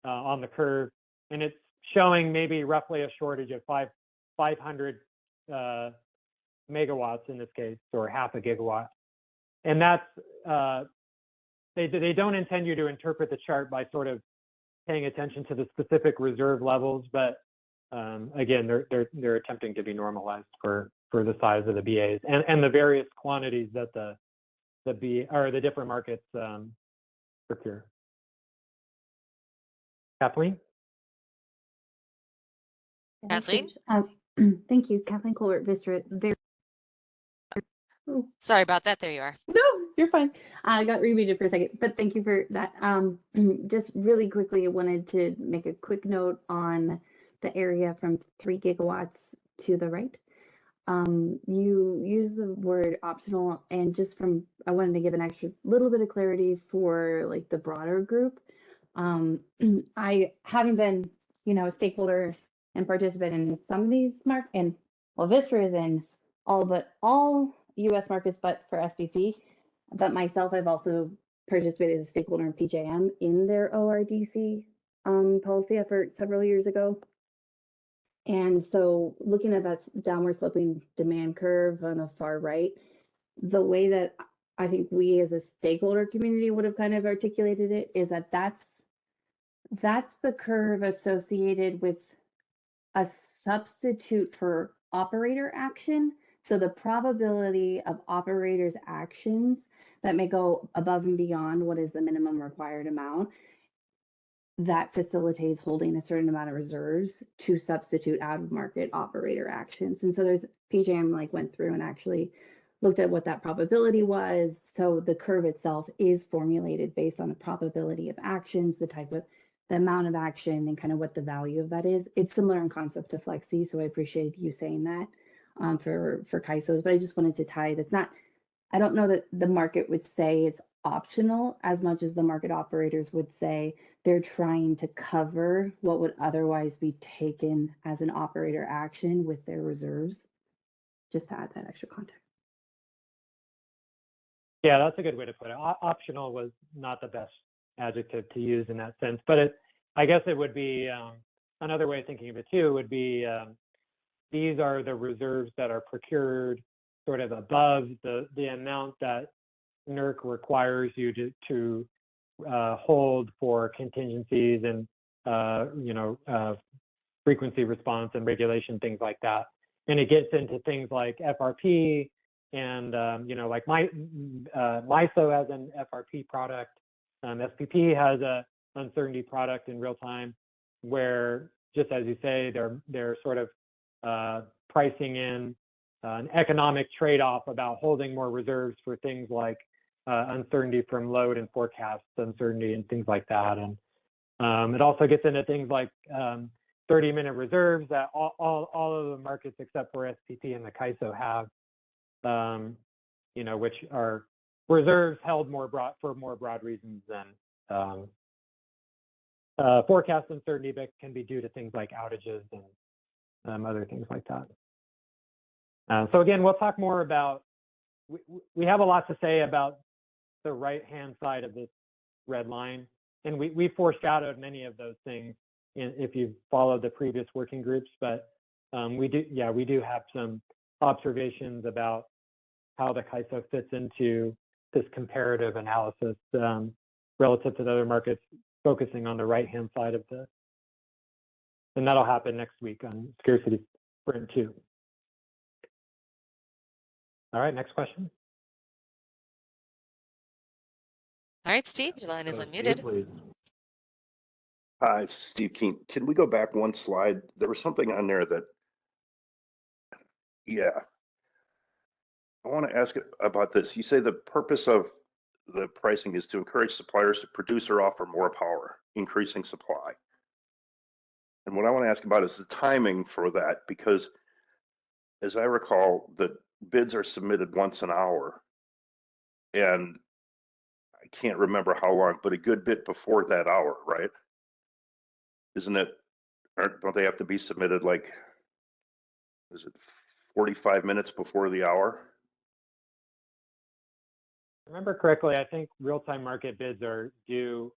on the curve, and it's showing maybe roughly a shortage of 500 megawatts in this case, or half a gigawatt. And that's, they don't intend you to interpret the chart by sort of paying attention to the specific reserve levels, but again, they're attempting to be normalized for the size of the BAs and the various quantities that the different markets procure. Kathleen? Kathleen? Thank you, Kathleen Colbert, Vistra. Sorry about that. There you are. No, you're fine. I got remuted for a second, but thank you for that. Just really quickly, I wanted to make a quick note on the area from 3 gigawatts to the right. You use the word optional, and I wanted to give an extra little bit of clarity for like the broader group. I, having been, a stakeholder and participant in some of these markets, and well, Vistra is in all U.S. markets, but for SPP. But myself, I've also participated as a stakeholder in PJM in their ORDC policy effort several years ago. And so looking at that downward sloping demand curve on the far right, the way that I think we as a stakeholder community would have kind of articulated it is that that's the curve associated with a substitute for operator action. So the probability of operators' actions that may go above and beyond what is the minimum required amount, that facilitates holding a certain amount of reserves to substitute out of market operator actions. And so there's PJM went through and actually looked at what that probability was. So the curve itself is formulated based on a probability of actions, the amount of action, and kind of what the value of that is. It's similar in concept to Flexi, so I appreciate you saying that for CAISOs, but I just wanted to tie it. It's not, I don't know that the market would say it's optional as much as the market operators would say they're trying to cover what would otherwise be taken as an operator action with their reserves. Just to add that extra context. Yeah, that's a good way to put it. Optional was not the best adjective to use in that sense, but I guess it would be another way of thinking of it too would be these are the reserves that are procured sort of above the amount that NERC requires you to hold for contingencies and frequency response and regulation, things like that. And it gets into things like FRP and like MISO has an FRP product, SPP has a uncertainty product in real time, where just as you say, they're sort of pricing in an economic trade-off about holding more reserves for things like uncertainty from load and forecast uncertainty and things like that. And it also gets into things like 30-minute reserves that all of the markets except for SPP and the CAISO have, which are reserves held for more broad reasons than forecast uncertainty, but can be due to things like outages and other things like that. So again, we'll talk more about, we have a lot to say about the right-hand side of this red line, and we foreshadowed many of those things if you've followed the previous working groups, but we do have some observations about how the CAISO fits into this comparative analysis relative to the other markets, focusing on the right-hand side of this. And that'll happen next week on Scarcity Sprint 2. All right, next question. All right, Steve, your line is Steve, unmuted. please. Hi, Steve Keen. Can we go back one slide? There was something on there that, yeah. I want to ask about this. You say the purpose of the pricing is to encourage suppliers to produce or offer more power, increasing supply. And what I want to ask about is the timing for that, because as I recall, the bids are submitted once an hour. And I can't remember how long, but a good bit before that hour, right? Isn't it, don't they have to be submitted like, is it 45 minutes before the hour? Remember correctly, I think real-time market bids are due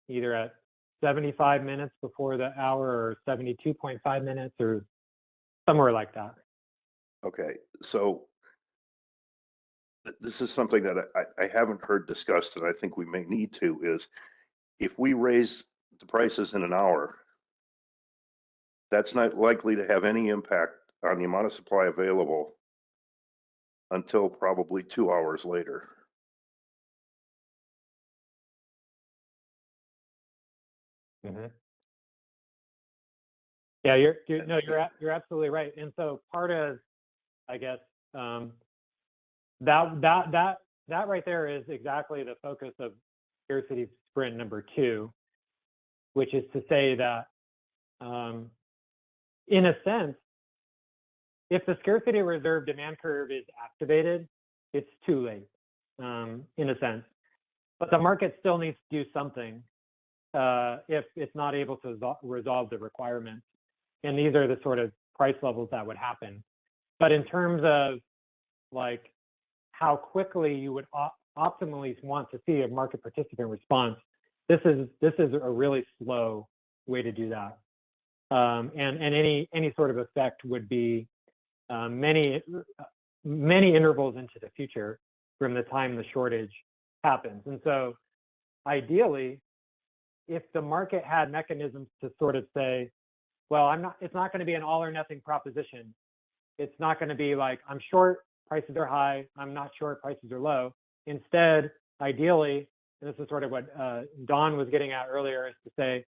either at 75 minutes before the hour or 72.5 minutes or somewhere like that. Okay, so this is something that I haven't heard discussed, and I think we may need to, is if we raise the prices in an hour, that's not likely to have any impact on the amount of supply available until probably 2 hours later. Mm-hmm. Yeah, you're absolutely right. And so part of, I guess, that right there is exactly the focus of Scarcity Sprint number 2, which is to say that, in a sense, if the scarcity reserve demand curve is activated, it's too late, in a sense. But the market still needs to do something if it's not able to resolve the requirements. And these are the sort of price levels that would happen. But in terms of like how quickly you would optimally want to see a market participant response, this is a really slow way to do that. And any sort of effect would be many intervals into the future from the time the shortage happens. And so ideally, if the market had mechanisms to sort of say, well, it's not going to be an all or nothing proposition. It's not going to be like, I'm short, prices are high, I'm not short, prices are low. Instead, ideally, and this is sort of what Don was getting at earlier, is to say,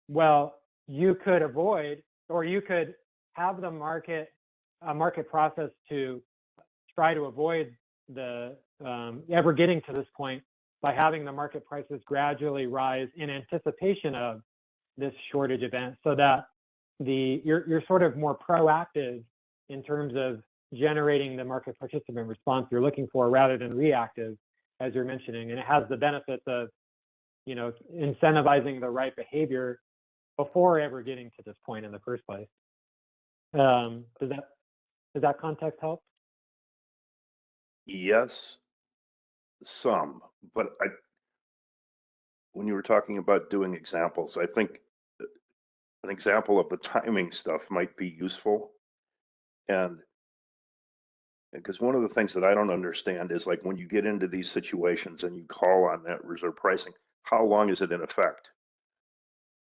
well, you could avoid, or you could have a market process to try to avoid the ever getting to this point by having the market prices gradually rise in anticipation of this shortage event, so that you're sort of more proactive in terms of generating the market participant response you're looking for rather than reactive, as you're mentioning. And it has the benefits of, you know, incentivizing the right behavior before ever getting to this point in the first place. Does that context help? Yes, some, but when you were talking about doing examples, I think an example of the timing stuff might be useful. And because one of the things that I don't understand is, like, when you get into these situations and you call on that reserve pricing, how long is it in effect?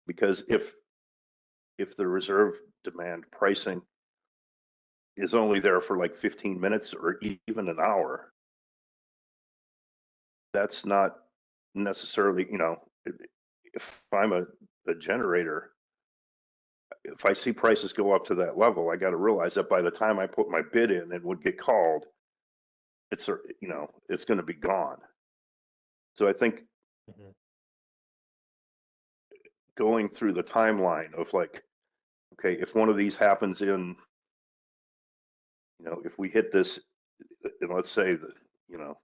Because if the reserve demand pricing is only there for like 15 minutes or even an hour, that's not necessarily, you know, if I'm a generator, if I see prices go up to that level, I got to realize that by the time I put my bid in and would get called, it's, you know, it's going to be gone. So I think going through the timeline of, like, okay, if one of these happens in, you know, if we hit this, and let's say that, you know,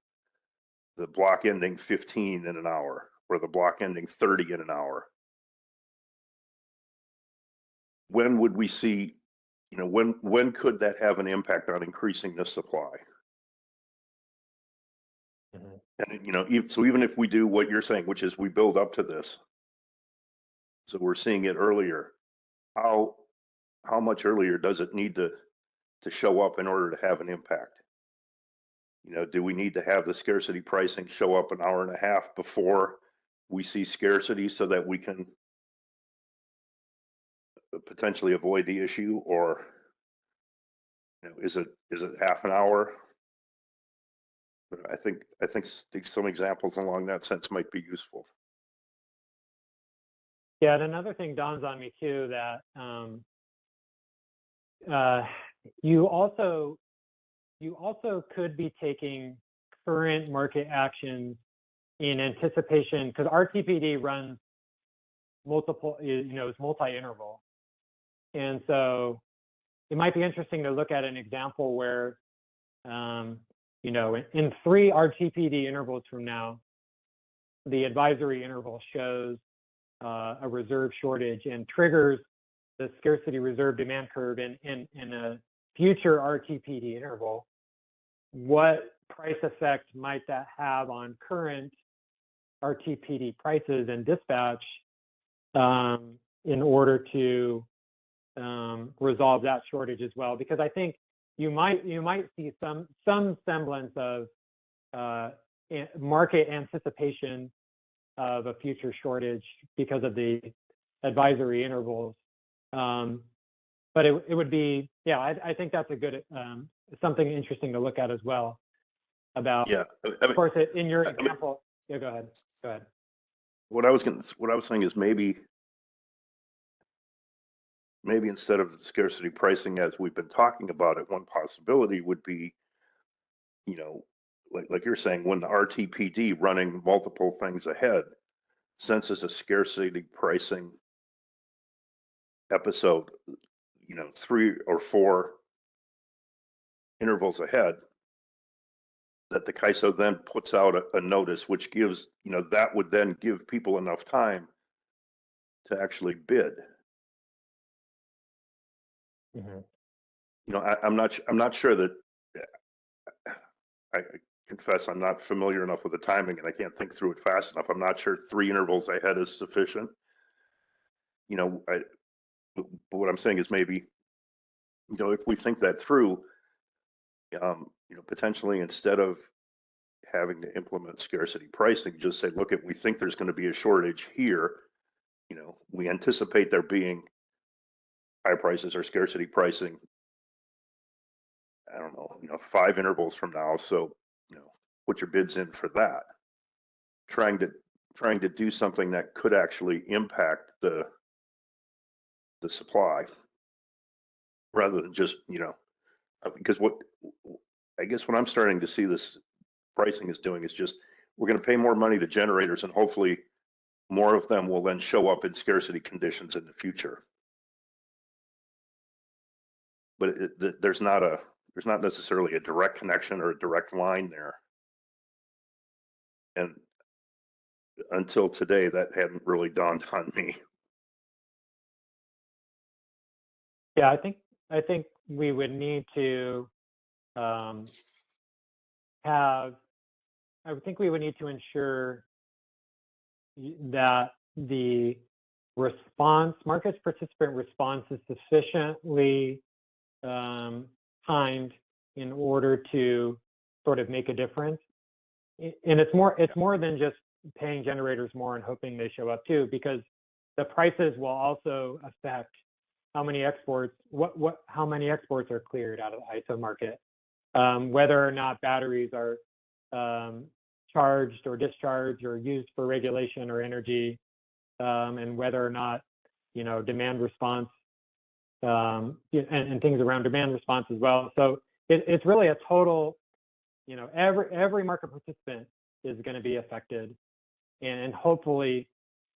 the block ending 15 in an hour or the block ending 30 in an hour, when would we see, you know, when could that have an impact on increasing the supply? And, you know, so even if we do what you're saying, which is we build up to this, so we're seeing it earlier, how much earlier does it need to show up in order to have an impact? You know, do we need to have the scarcity pricing show up an hour and a half before we see scarcity so that we can potentially avoid the issue? Or, you know, is it half an hour? I think some examples along that sense might be useful. Yeah, and another thing dawns on me too, that you also could be taking current market actions in anticipation, because RTPD runs multiple, you know, it's multi-interval. And so it might be interesting to look at an example where, you know, in 3 RTPD intervals from now, the advisory interval shows a reserve shortage and triggers the scarcity reserve demand curve in a future RTPD interval. What price effect might that have on current RTPD prices and dispatch in order to resolve that shortage as well? Because I think you might see some semblance of market anticipation of a future shortage because of the advisory intervals. But it would be, yeah, I think that's a good something interesting to look at as well. About, yeah, of course, in your example, yeah, go ahead. What I was saying is maybe instead of the scarcity pricing as we've been talking about it, one possibility would be, you know, like you're saying, when the RTPD running multiple things ahead senses a scarcity pricing episode, you know, 3 or 4 intervals ahead, that the CAISO then puts out a notice, which gives, you know, that would then give people enough time to actually bid. You know, I'm not sure that, I confess I'm not familiar enough with the timing and I can't think through it fast enough. I'm not sure 3 intervals ahead is sufficient. You know, but what I'm saying is maybe, you know, if we think that through, you know, potentially instead of having to implement scarcity pricing, just say, look, we think there's going to be a shortage here. You know, we anticipate there being high prices or scarcity pricing, I don't know, you know, 5 intervals from now. So, you know, put your bids in for that. Trying to do something that could actually impact the supply, rather than just, you know, because what I guess what I'm starting to see this pricing is doing is just, we're going to pay more money to generators and hopefully more of them will then show up in scarcity conditions in the future. But there's not a, there's not necessarily a direct connection or a direct line there. And until today, that hadn't really dawned on me. Yeah, I think we would need to I would think we would need to ensure that the market participant response is sufficiently timed in order to sort of make a difference. And it's more than just paying generators more and hoping they show up too, because the prices will also affect how many exports are cleared out of the ISO market, whether or not batteries are charged or discharged or used for regulation or energy, and whether or not, demand response, and things around demand response as well. So it's really a total, every market participant is going to be affected, and hopefully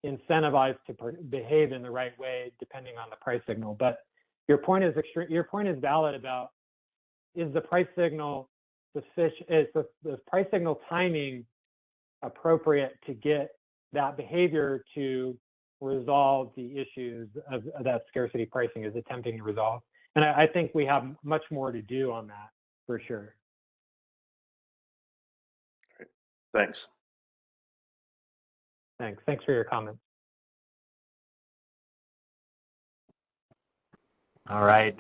incentivized to behave in the right way depending on the price signal. But your point is valid about, is the price signal sufficient? Is the price signal timing appropriate to get that behavior to resolve the issues of that scarcity pricing is attempting to resolve? And I think we have much more to do on that for sure. Thanks. Thanks for your comments. All right.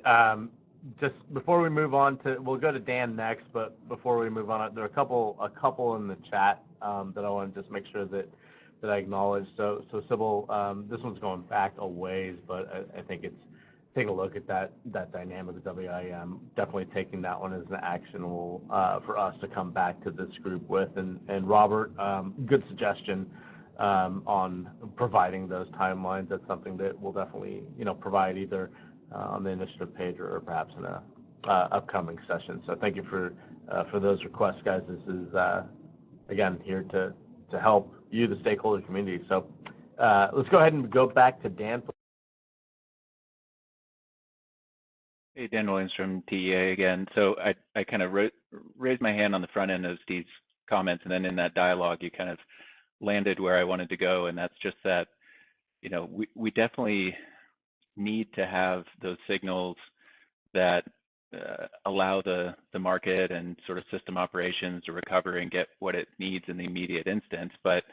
Just before we move on we'll go to Dan next, but before we move on, there are a couple in the chat that I want to just make sure that I acknowledge. So Sybil, this one's going back a ways, but I think it's take a look at that dynamic of WIM. Definitely taking that one as an actionable for us to come back to this group with. And Robert, good suggestion on providing those timelines. That's something that we'll definitely provide either on the initiative page or perhaps in a upcoming session. So thank you for those requests, guys. This is again here to help you, the stakeholder community. So let's go ahead and go back to Dan. Hey, Dan Williams from TEA again. So I kind of raised my hand on the front end of Steve's comments, and then in that dialogue, you kind of landed where I wanted to go, and that's just that, we definitely need to have those signals that allow the market and sort of system operations to recover and get what it needs in the immediate instance. But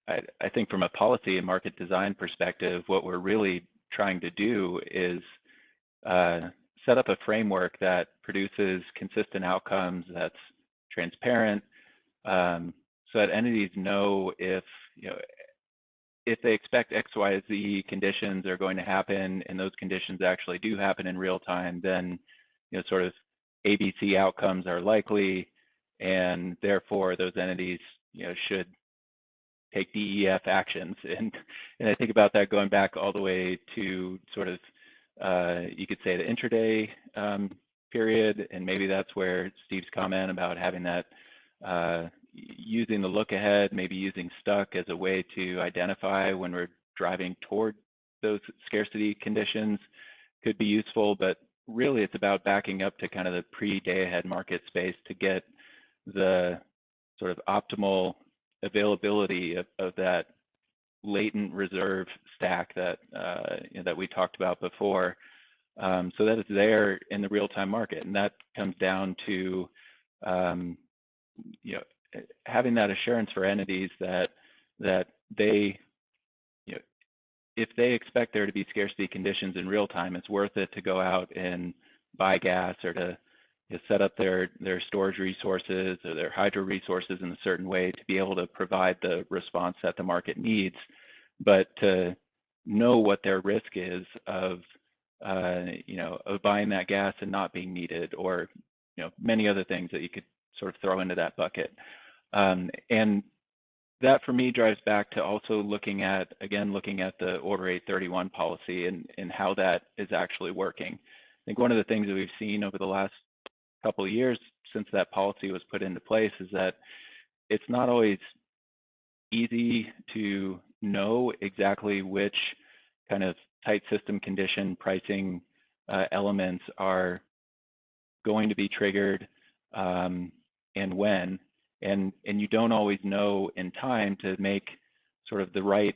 I think from a policy and market design perspective, what we're really trying to do is set up a framework that produces consistent outcomes, that's transparent, so that entities know if they expect X, Y, Z conditions are going to happen, and those conditions actually do happen in real time, then sort of ABC outcomes are likely, and therefore those entities should take DEF actions. And I think about that going back all the way to sort of you could say the intraday period, and maybe that's where Steve's comment about having that using the look ahead, maybe using stuck as a way to identify when we're driving toward those scarcity conditions could be useful. But really it's about backing up to kind of the pre-day ahead market space to get the sort of optimal availability of that latent reserve stack that that we talked about before, so that it's there in the real-time market. And that comes down to having that assurance for entities that they, if they expect there to be scarcity conditions in real time, it's worth it to go out and buy gas or to set up their storage resources or their hydro resources in a certain way to be able to provide the response that the market needs. But to know what their risk is of buying that gas and not being needed, or many other things that you could sort of throw into that bucket. And that for me drives back to also looking at the Order 831 policy and how that is actually working. I think one of the things that we've seen over the last couple of years since that policy was put into place is that it's not always easy to know exactly which kind of tight system condition pricing elements are going to be triggered and when, and you don't always know in time to make sort of the right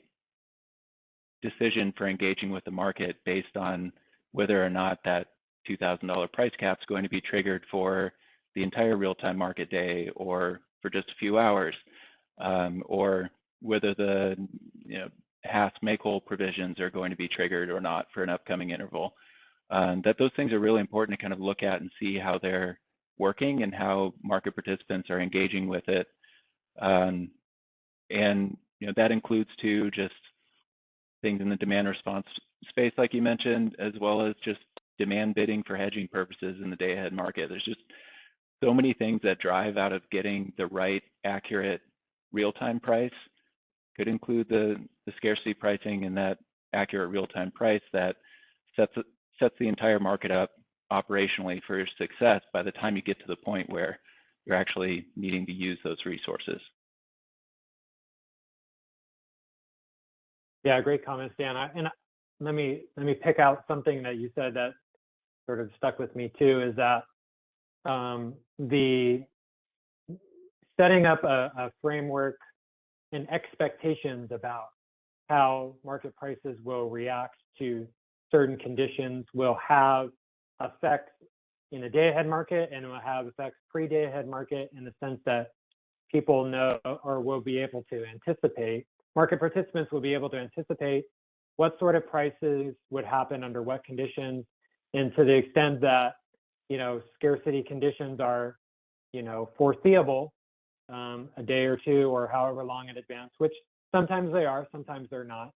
decision for engaging with the market based on whether or not that $2,000 price cap is going to be triggered for the entire real-time market day or for just a few hours, or whether the Haas make-whole provisions are going to be triggered or not for an upcoming interval. That those things are really important to kind of look at and see how they're working and how market participants are engaging with it. And that includes too just things in the demand response space, like you mentioned, as well as just demand bidding for hedging purposes in the day ahead market. There's just so many things that drive out of getting the right, accurate, real-time price. Could include the scarcity pricing and that accurate real-time price that sets the entire market up operationally for success by the time you get to the point where you're actually needing to use those resources. Yeah, great comments, Dan. And let me pick out something that you said that sort of stuck with me too, is that the setting up a framework and expectations about how market prices will react to certain conditions will have effects in a day ahead market, and it will have effects pre-day ahead market in the sense that people know or will be able to anticipate, market participants will be able to anticipate what sort of prices would happen under what conditions, and to the extent that scarcity conditions are foreseeable a day or two or however long in advance, which sometimes they are, sometimes they're not.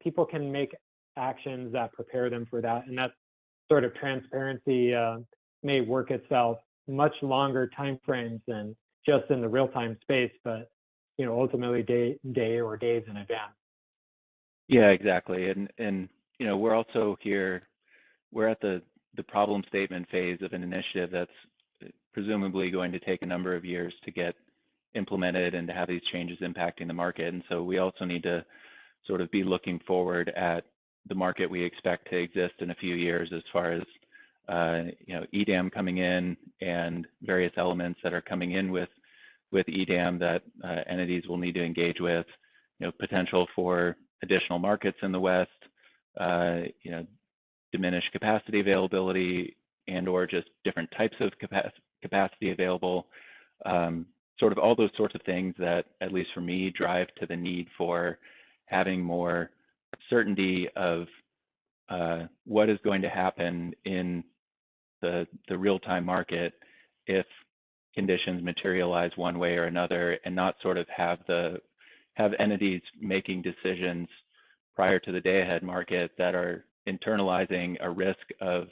People can make actions that prepare them for that, and that sort of transparency may work itself much longer time frames than just in the real-time space, but ultimately day or days in advance. Yeah, exactly. And we're also here, we're at the problem statement phase of an initiative that's presumably going to take a number of years to get implemented and to have these changes impacting the market. And so we also need to sort of be looking forward at the market we expect to exist in a few years, as far as EDAM coming in and various elements that are coming in with EDAM that entities will need to engage with, potential for additional markets in the West, diminished capacity availability, and or just different types of capacity available, sort of all those sorts of things that, at least for me, drive to the need for having more certainty of what is going to happen in the real-time market if conditions materialize one way or another, and not sort of have entities making decisions prior to the day ahead market that are internalizing a risk of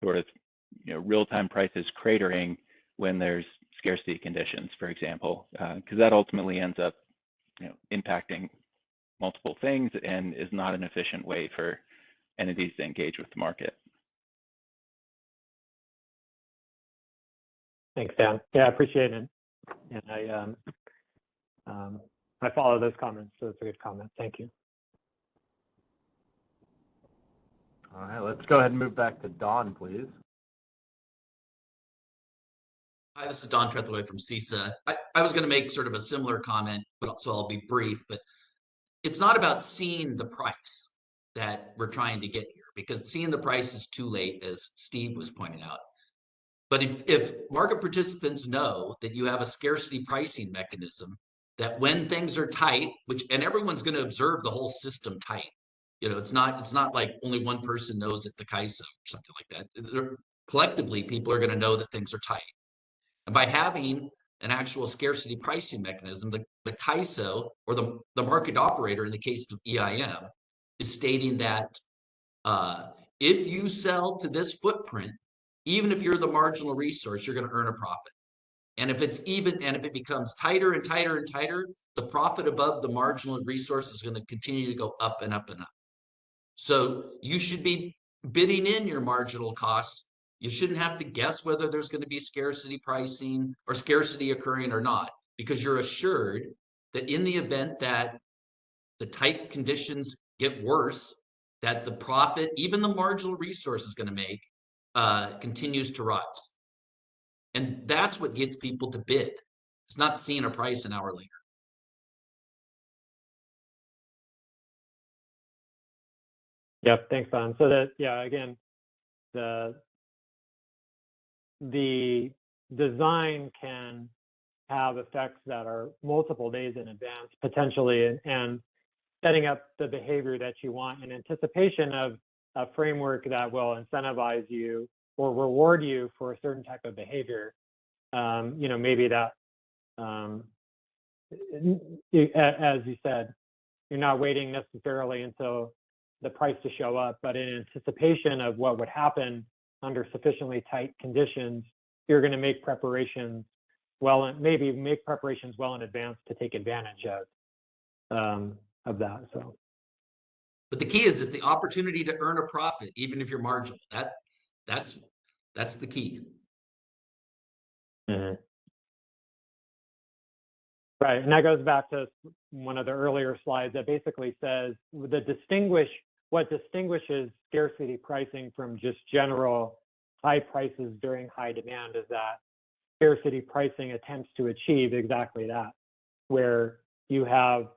sort of real-time prices cratering when there's scarcity conditions, for example, because that ultimately ends up impacting multiple things and is not an efficient way for entities to engage with the market. Thanks, Dan. Yeah, I appreciate it. And I follow those comments, so it's a good comment. Thank you. All right, let's go ahead and move back to Don, please. Hi, this is Don Trethewey from CISA. I was going to make sort of a similar comment, but so I'll be brief. But it's not about seeing the price that we're trying to get here, because seeing the price is too late, as Steve was pointing out. But if market participants know that you have a scarcity pricing mechanism, that when things are tight, and everyone's going to observe the whole system tight. It's not like only one person knows at the CAISO or something like that. Collectively, people are going to know that things are tight. And by having an actual scarcity pricing mechanism, the CAISO, or the market operator in the case of EIM, is stating that if you sell to this footprint, even if you're the marginal resource, you're going to earn a profit. And if it becomes tighter and tighter and tighter, the profit above the marginal resource is going to continue to go up and up and up. So you should be bidding in your marginal cost. You shouldn't have to guess whether there's going to be scarcity pricing or scarcity occurring or not, because you're assured that in the event that the tight conditions get worse, that the profit, even the marginal resource, is going to make continues to rise. And that's what gets people to bid. It's not seeing a price an hour later. Yep, thanks, Don. So that, yeah, again, the design can have effects that are multiple days in advance, potentially, and setting up the behavior that you want in anticipation of a framework that will incentivize you or reward you for a certain type of behavior. You know, maybe that, as you said, you're not waiting necessarily until the price to show up, but in anticipation of what would happen under sufficiently tight conditions, you're going to make preparations well, maybe make preparations well in advance to take advantage of that. So, but the key is the opportunity to earn a profit, even if you're marginal. That's the key. Mm-hmm. Right, and that goes back to one of the earlier slides that basically says what distinguishes scarcity pricing from just general high prices during high demand is that scarcity pricing attempts to achieve exactly that, where you have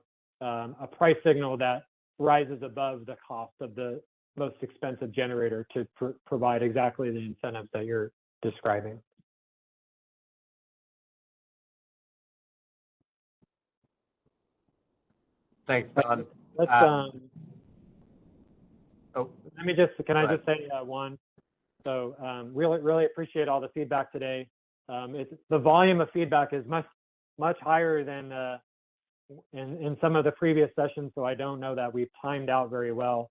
a price signal that rises above the cost of the most expensive generator to provide exactly the incentives that you're describing. Thanks, Don. Let's, let me just, can I just say one? So really appreciate all the feedback today. The volume of feedback is much higher than in some of the previous sessions, so I don't know that we've timed out very well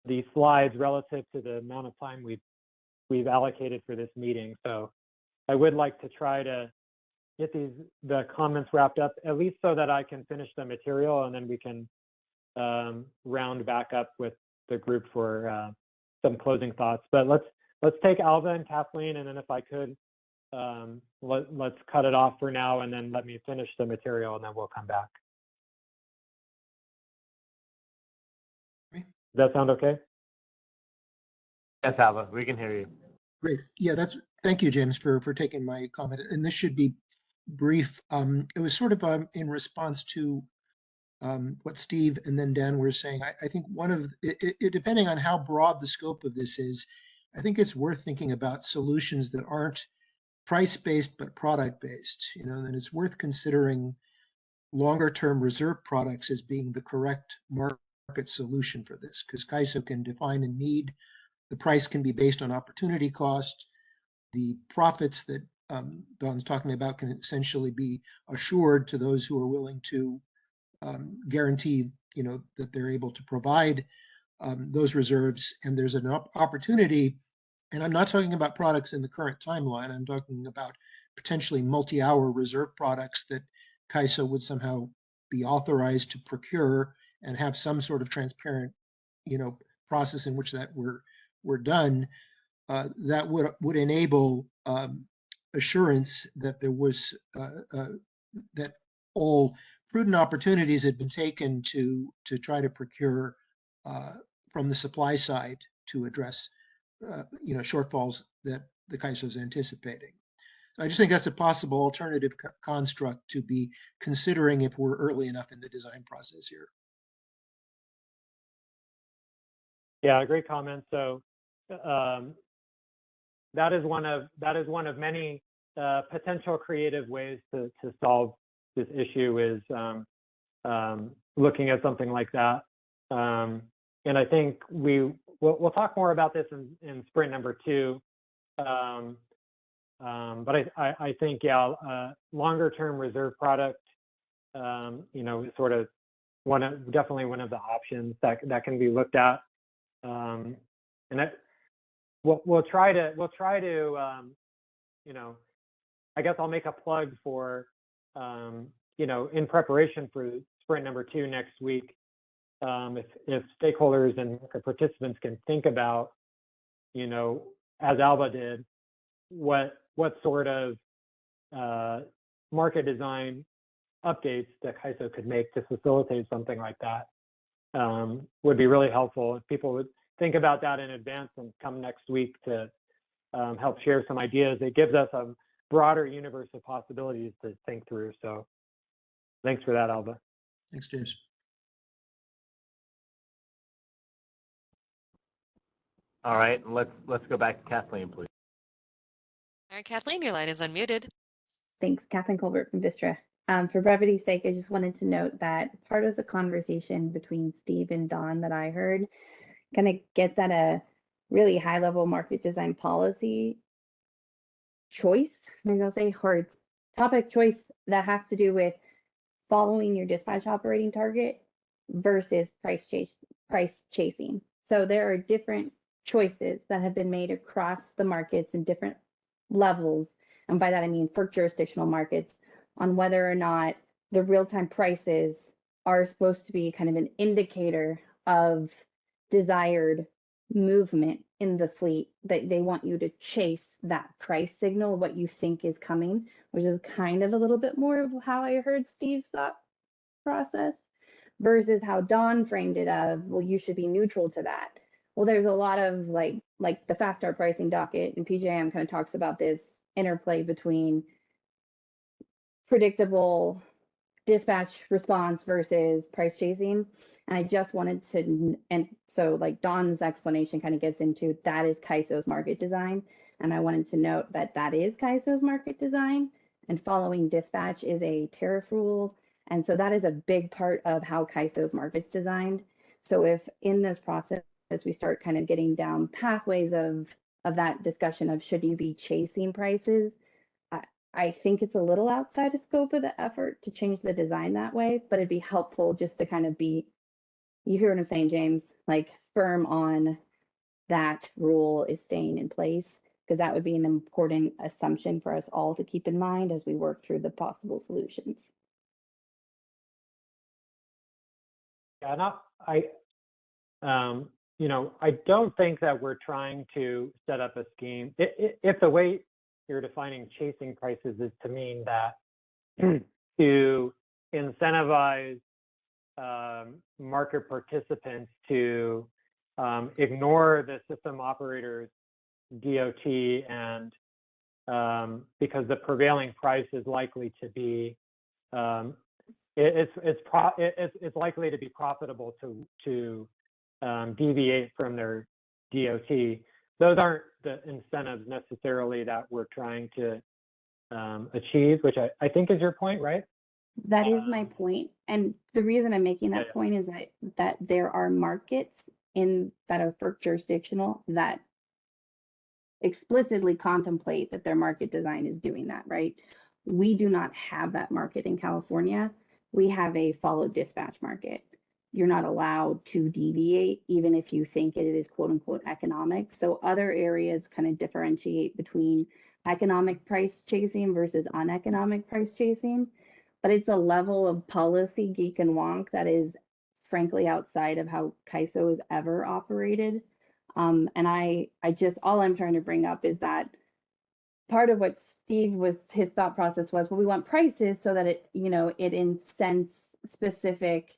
these slides relative to the amount of time we've allocated for this meeting. So I would like to try to get the comments wrapped up, at least so that I can finish the material, and then we can round back up with the group for some closing thoughts. But let's take Alva and Kathleen, and then if I could, let's cut it off for now, and then let me finish the material, and then we'll come back. Does that sound okay? Yes, Alva, we can hear you. Great. Yeah, thank you, James, for taking my comment. And this should be brief. It was sort of in response to what Steve and then Dan were saying. I think one of it, depending on how broad the scope of this is, I think it's worth thinking about solutions that aren't price-based but product-based. You know, then it's worth considering longer-term reserve products as being the correct market solution for this, because CAISO can define a need. The price can be based on opportunity cost. The profits that Don's talking about can essentially be assured to those who are willing to guarantee, you know, that they're able to provide those reserves. And there's an opportunity, and I'm not talking about products in the current timeline. I'm talking about potentially multi-hour reserve products that CAISO would somehow be authorized to procure and have some sort of transparent, you know, process in which that were done, that would enable assurance that there was that all prudent opportunities had been taken to try to procure from the supply side to address you know, shortfalls that the CAISO is anticipating. I just think that's a possible alternative construct to be considering if we're early enough in the design process here. Yeah, great comment. So that is one of many potential creative ways to solve this issue, is looking at something like that. And I think we'll talk more about this in sprint number 2. But I think, yeah, longer term reserve product, you know, sort of definitely one of the options that can be looked at. And that we'll try to you know, I guess I'll make a plug for you know, in preparation for sprint number 2 next week. If stakeholders and participants can think about, you know, as Alba did, what sort of market design updates that CAISO could make to facilitate something like that, would be really helpful. If people would, think about that in advance and come next week to help share some ideas. It gives us a broader universe of possibilities to think through. So thanks for that, Alba. Thanks, James. All right, let's go back to Kathleen, please. All right, Kathleen, your line is unmuted. Thanks, Kathleen Colbert from Vistra. For brevity's sake, I just wanted to note that part of the conversation between Steve and Don that I heard kind of gets at a really high level market design policy choice, maybe I'll say, or it's topic choice that has to do with following your dispatch operating target versus price chasing. So there are different choices that have been made across the markets in different levels. And by that, I mean for jurisdictional markets on whether or not the real-time prices are supposed to be kind of an indicator of desired movement in the fleet, that they want you to chase that price signal, what you think is coming, which is kind of a little bit more of how I heard Steve's thought process versus how Don framed it of, well, you should be neutral to that. Well, there's a lot of like the fast start pricing docket, and PJM kind of talks about this interplay between predictable dispatch response versus price chasing. And I just wanted to, and so like Don's explanation kind of gets into that is CAISO's market design. And I wanted to note that that is CAISO's market design, and following dispatch is a tariff rule. And so that is a big part of how CAISO's market's designed. So if in this process, as we start kind of getting down pathways of that discussion of should you be chasing prices, I think it's a little outside of scope of the effort to change the design that way, but it'd be helpful just to kind of be, you hear what I'm saying, James, like firm on that rule is staying in place, because that would be an important assumption for us all to keep in mind as we work through the possible solutions. Yeah, I don't think that we're trying to set up a scheme. If the way you're defining chasing prices is to mean that to incentivize market participants to ignore the system operator's DOT, and because the prevailing price is likely to be it's likely to be profitable to deviate from their DOT. Those aren't the incentives necessarily that we're trying to achieve, which I think is your point, right? That is my point. And the reason I'm making that point is that there are markets that are FERC jurisdictional that explicitly contemplate that their market design is doing that, right? We do not have that market in California. We have a follow dispatch market. You're not allowed to deviate, even if you think it is quote unquote economic. So other areas kind of differentiate between economic price chasing versus uneconomic price chasing. But it's a level of policy geek and wonk that is frankly outside of how CAISO has ever operated. And I just, all I'm trying to bring up is that part of what his thought process was, well, we want prices so that it incents specific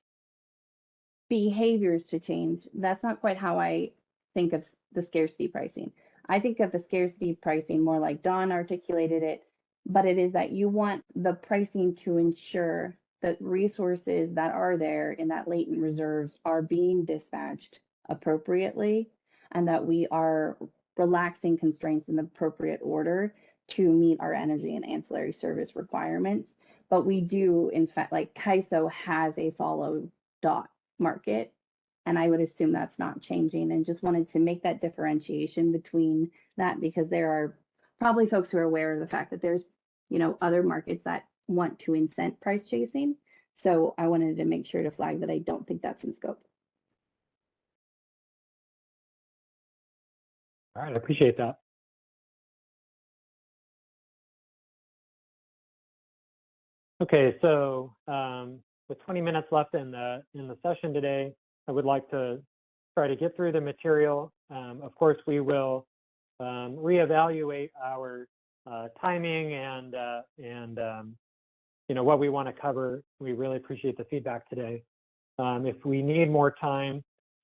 behaviors to change. That's not quite how I think of the scarcity pricing. I think of the scarcity pricing more like Don articulated it, but it is that you want the pricing to ensure that resources that are there in that latent reserves are being dispatched appropriately, and that we are relaxing constraints in the appropriate order to meet our energy and ancillary service requirements. But we do, in fact, like CAISO has a follow dot market, and I would assume that's not changing, and just wanted to make that differentiation between that, because there are probably folks who are aware of the fact that there's other markets that want to incent price chasing. So I wanted to make sure to flag that I don't think that's in scope. All right, I appreciate that. Okay, so with 20 minutes left in the session today, I would like to try to get through the material. Of course, we will reevaluate our timing and what we want to cover. We really appreciate the feedback today. If we need more time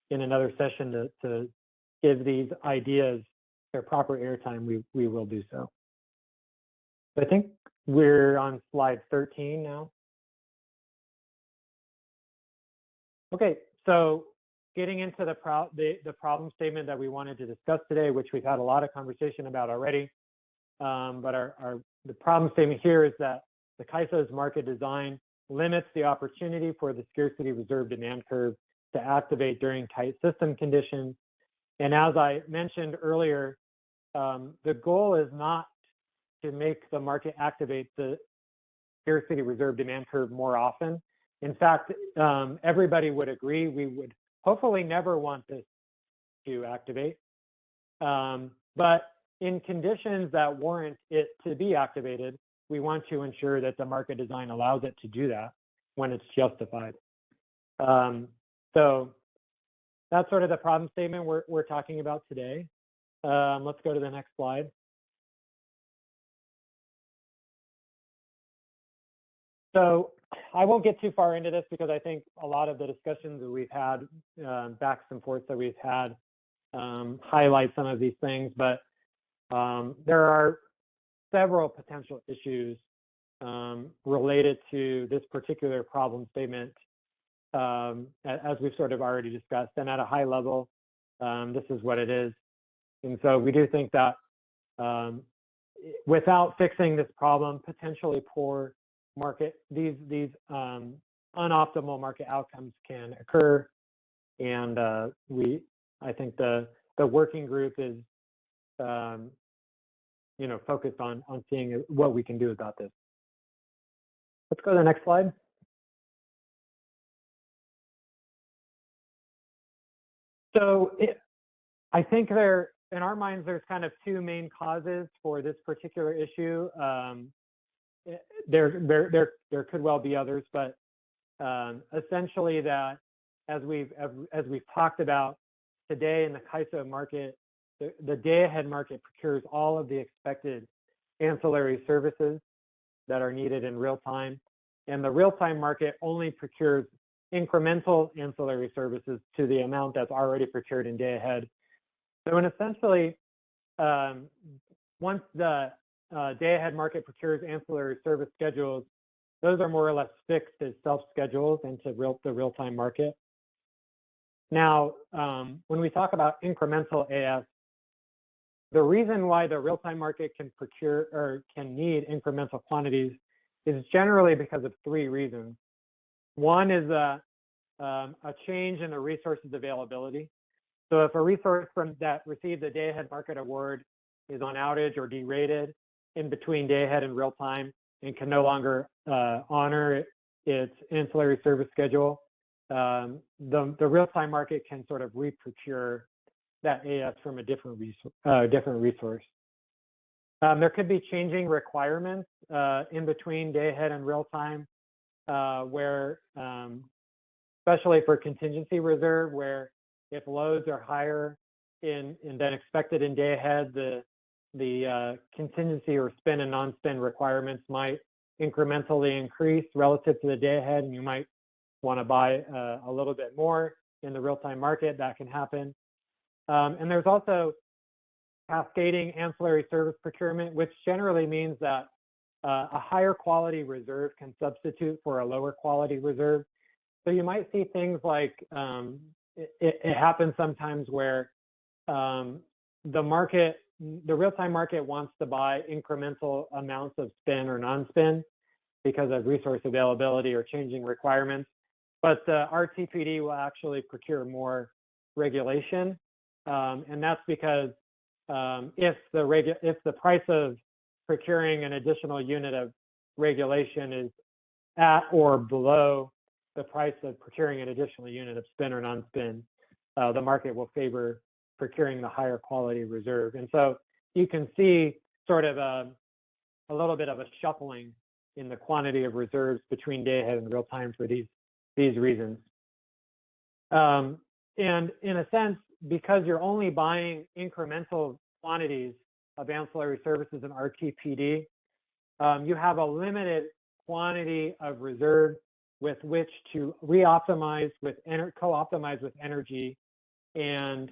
in another session to give these ideas their proper airtime, we will do so. I think we're on slide 13 now. Okay, so getting into the problem statement that we wanted to discuss today, which we've had a lot of conversation about already. But the problem statement here is that the CAISO's market design limits the opportunity for the scarcity reserve demand curve to activate during tight system conditions. And as I mentioned earlier, the goal is not to make the market activate the scarcity reserve demand curve more often. In fact, everybody would agree we would hopefully never want this to activate. But in conditions that warrant it to be activated, we want to ensure that the market design allows it to do that when it's justified. So that's sort of the problem statement we're talking about today. Let's go to the next slide. So I won't get too far into this because I think a lot of the discussions that we've had, backs and forths that we've had, highlight some of these things, but there are several potential issues related to this particular problem statement, as we've sort of already discussed. And at a high level, this is what it is. And so we do think that without fixing this problem, potentially poor market, these unoptimal market outcomes can occur. And I think the working group is focused on seeing what we can do about this. Let's go to the next slide. So I think in our minds, there's kind of two main causes for this particular issue. There could well be others, but essentially that as we've talked about today in the CAISO market, the day-ahead market procures all of the expected ancillary services that are needed in real time, and the real-time market only procures incremental ancillary services to the amount that's already procured in day-ahead. So, essentially, once the day-ahead market procures ancillary service schedules, those are more or less fixed as self-schedules into the real-time market. Now, when we talk about incremental AS, the reason why the real-time market can procure or can need incremental quantities is generally because of three reasons. One is a change in the resource's availability. So if a resource that received a day-ahead market award is on outage or derated in between day-ahead and real-time and can no longer honor its ancillary service schedule, the real-time market can sort of reprocure that AS from a different resource. There could be changing requirements in between day-ahead and real-time, where, especially for contingency reserve, where if loads are higher than expected in day-ahead, the contingency or spin and non-spin requirements might incrementally increase relative to the day-ahead, and you might want to buy a little bit more in the real-time market. That can happen. And there's also cascading ancillary service procurement, which generally means that a higher quality reserve can substitute for a lower quality reserve. So you might see things like it happens sometimes where the real-time market wants to buy incremental amounts of spin or non-spin because of resource availability or changing requirements, but the RTPD will actually procure more regulation. And that's because if the price of procuring an additional unit of regulation is at or below the price of procuring an additional unit of spin or non-spin, the market will favor procuring the higher quality reserve. And so you can see sort of a little bit of a shuffling in the quantity of reserves between day-ahead and real-time for these reasons. And in a sense, because you're only buying incremental quantities of ancillary services in RTPD, you have a limited quantity of reserve with which to co-optimize with energy and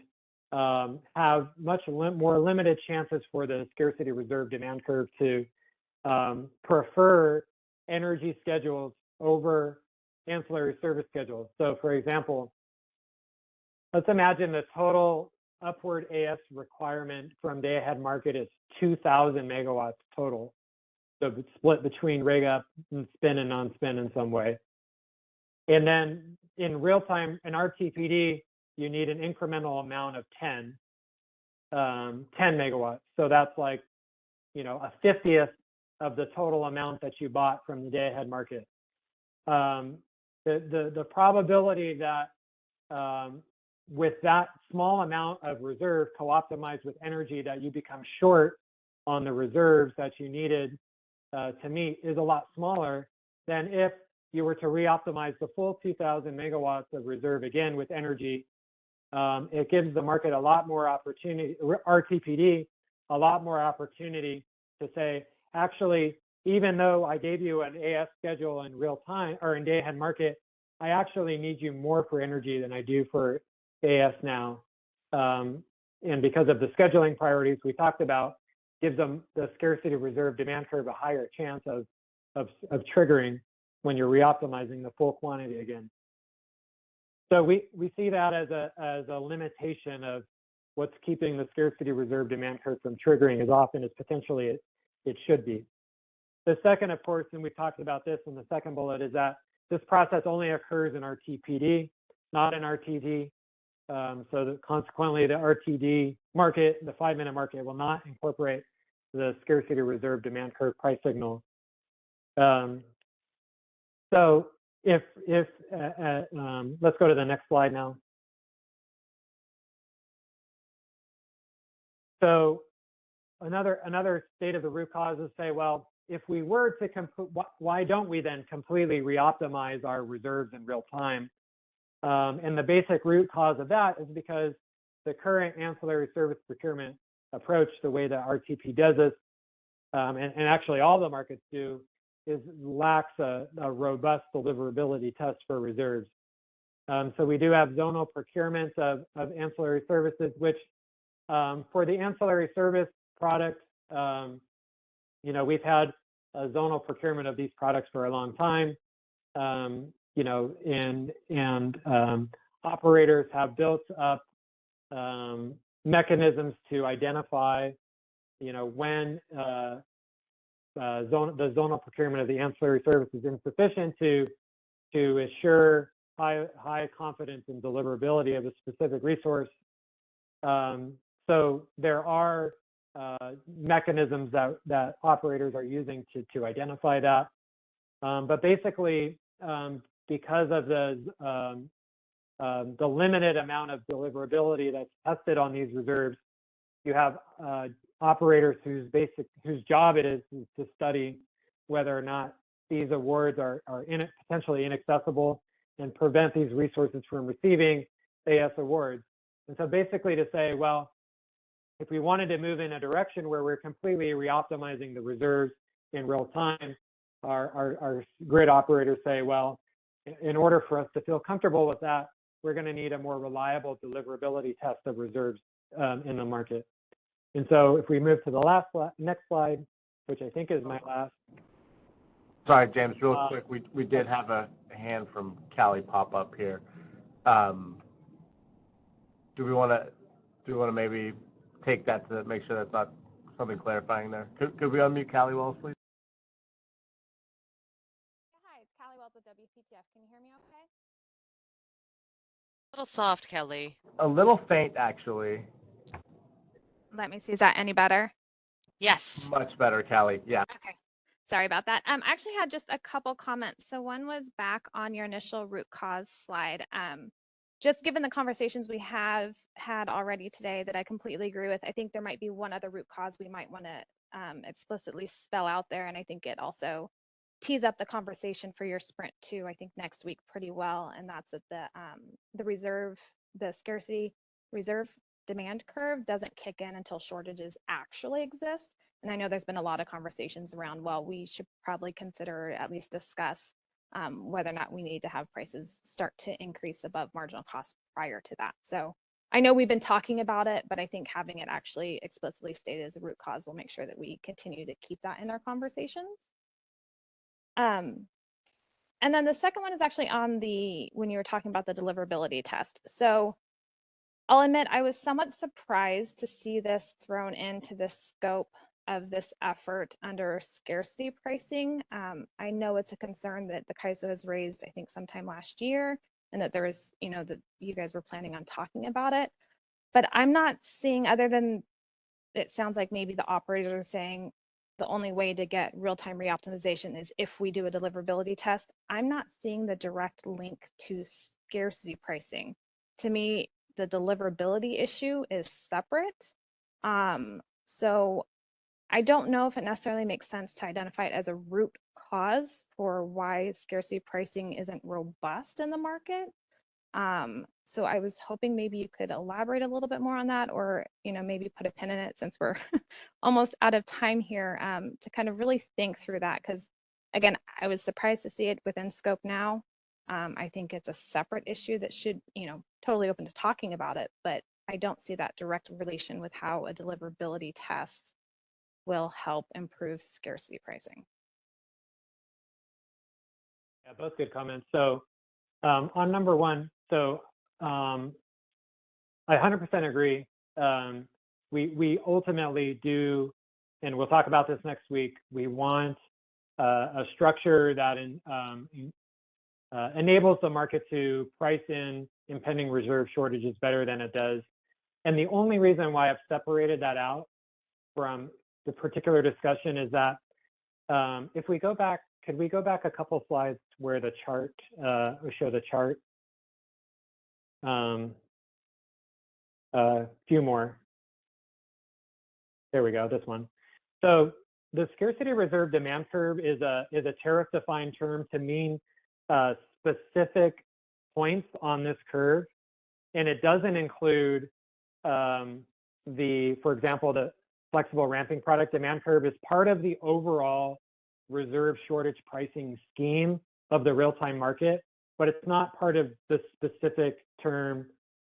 have much more limited chances for the scarcity reserve demand curve to prefer energy schedules over ancillary service schedules. So for example, let's imagine the total upward AS requirement from day ahead market is 2,000 megawatts total. So it's split between rig up and spin and non-spin in some way. And then in real time, in RTPD, you need an incremental amount of 10 megawatts. So that's like, you know, a 50th of the total amount that you bought from the day ahead market. The probability that with that small amount of reserve co-optimized with energy that you become short on the reserves that you needed to meet is a lot smaller than if you were to re-optimize the full 2,000 megawatts of reserve again with energy. It gives the market a lot more opportunity, RTPD, a lot more opportunity to say, actually, even though I gave you an AS schedule in real time or in day ahead market, I actually need you more for energy than I do for AS now. And because of the scheduling priorities we talked about, gives them the scarcity reserve demand curve a higher chance of triggering when you're re-optimizing the full quantity again. So we see that as a limitation of what's keeping the scarcity reserve demand curve from triggering as often as potentially it should be. The second, of course, and we talked about this in the second bullet, is that this process only occurs in RTPD, not in RTD. So that consequently, the RTD market, the 5-minute market, will not incorporate the scarcity reserve demand curve price signal. So if let's go to the next slide now. So another state of the root cause is say, well, if we were to why don't we then completely re-optimize our reserves in real time? And the basic root cause of that is because the current ancillary service procurement approach, the way that RTP does this, and actually all the markets do, lacks a robust deliverability test for reserves. So we do have zonal procurements of ancillary services, which for the ancillary service products, you know, we've had a zonal procurement of these products for a long time. You know, and operators have built up mechanisms to identify, you know, when the zonal procurement of the ancillary service is insufficient to assure high confidence and deliverability of a specific resource. So there are mechanisms that operators are using to identify that. But basically, because of the limited amount of deliverability that's tested on these reserves, you have operators whose job it is to study whether or not these awards are potentially inaccessible and prevent these resources from receiving AS awards. And so basically to say, well, if we wanted to move in a direction where we're completely re-optimizing the reserves in real time, our grid operators say, well, in order for us to feel comfortable with that, we're going to need a more reliable deliverability test of reserves in the market. And so if we move to the next slide, which I think is my last. Sorry, James, real quick, we did have a hand from Callie pop up here. Do we want to maybe take that to make sure that's not something clarifying there? Could we unmute Callie Wells, please? Hi, it's Callie Wells with WPTF. Can you hear me okay? A little soft, Kelly. A little faint, actually. Let me see. Is that any better? Yes. Much better, Callie. Yeah. Okay. Sorry about that. I actually had just a couple comments. So one was back on your initial root cause slide. Just given the conversations we have had already today that I completely agree with, I think there might be one other root cause we might want to explicitly spell out there. And I think it also tees up the conversation for your sprint too, I think next week pretty well. And that's that the scarcity reserve demand curve doesn't kick in until shortages actually exist. And I know there's been a lot of conversations around, well, we should probably consider, or at least discuss whether or not we need to have prices start to increase above marginal cost prior to that. So I know we've been talking about it, but I think having it actually explicitly stated as a root cause will make sure that we continue to keep that in our conversations. And then the second one is actually on when you were talking about the deliverability test. So I'll admit I was somewhat surprised to see this thrown into the scope of this effort under scarcity pricing. I know it's a concern that the CAISO has raised, I think, sometime last year, and that there was, that you guys were planning on talking about it. But I'm not seeing, other than it sounds like maybe the operator is saying the only way to get real-time reoptimization is if we do a deliverability test. I'm not seeing the direct link to scarcity pricing. To me, the deliverability issue is separate. So I don't know if it necessarily makes sense to identify it as a root cause for why scarcity pricing isn't robust in the market. So I was hoping maybe you could elaborate a little bit more on that, or maybe put a pin in it, since we're almost out of time here, to kind of really think through that, because again, I was surprised to see it within scope now. I think it's a separate issue that should, totally open to talking about it, but I don't see that direct relation with how a deliverability test will help improve scarcity pricing. Yeah, both good comments. So on number one, so I 100% agree. We ultimately do, and we'll talk about this next week, we want a structure that enables the market to price in impending reserve shortages better than it does. And the only reason why I've separated that out from the particular discussion is that if we go back, could we go back a couple slides where the chart, we show the chart? A few more. There we go, this one. So the scarcity reserve demand curve is a tariff-defined term to mean specific points on this curve, and it doesn't include for example, the flexible ramping product demand curve is part of the overall reserve shortage pricing scheme of the real-time market, but it's not part of the specific term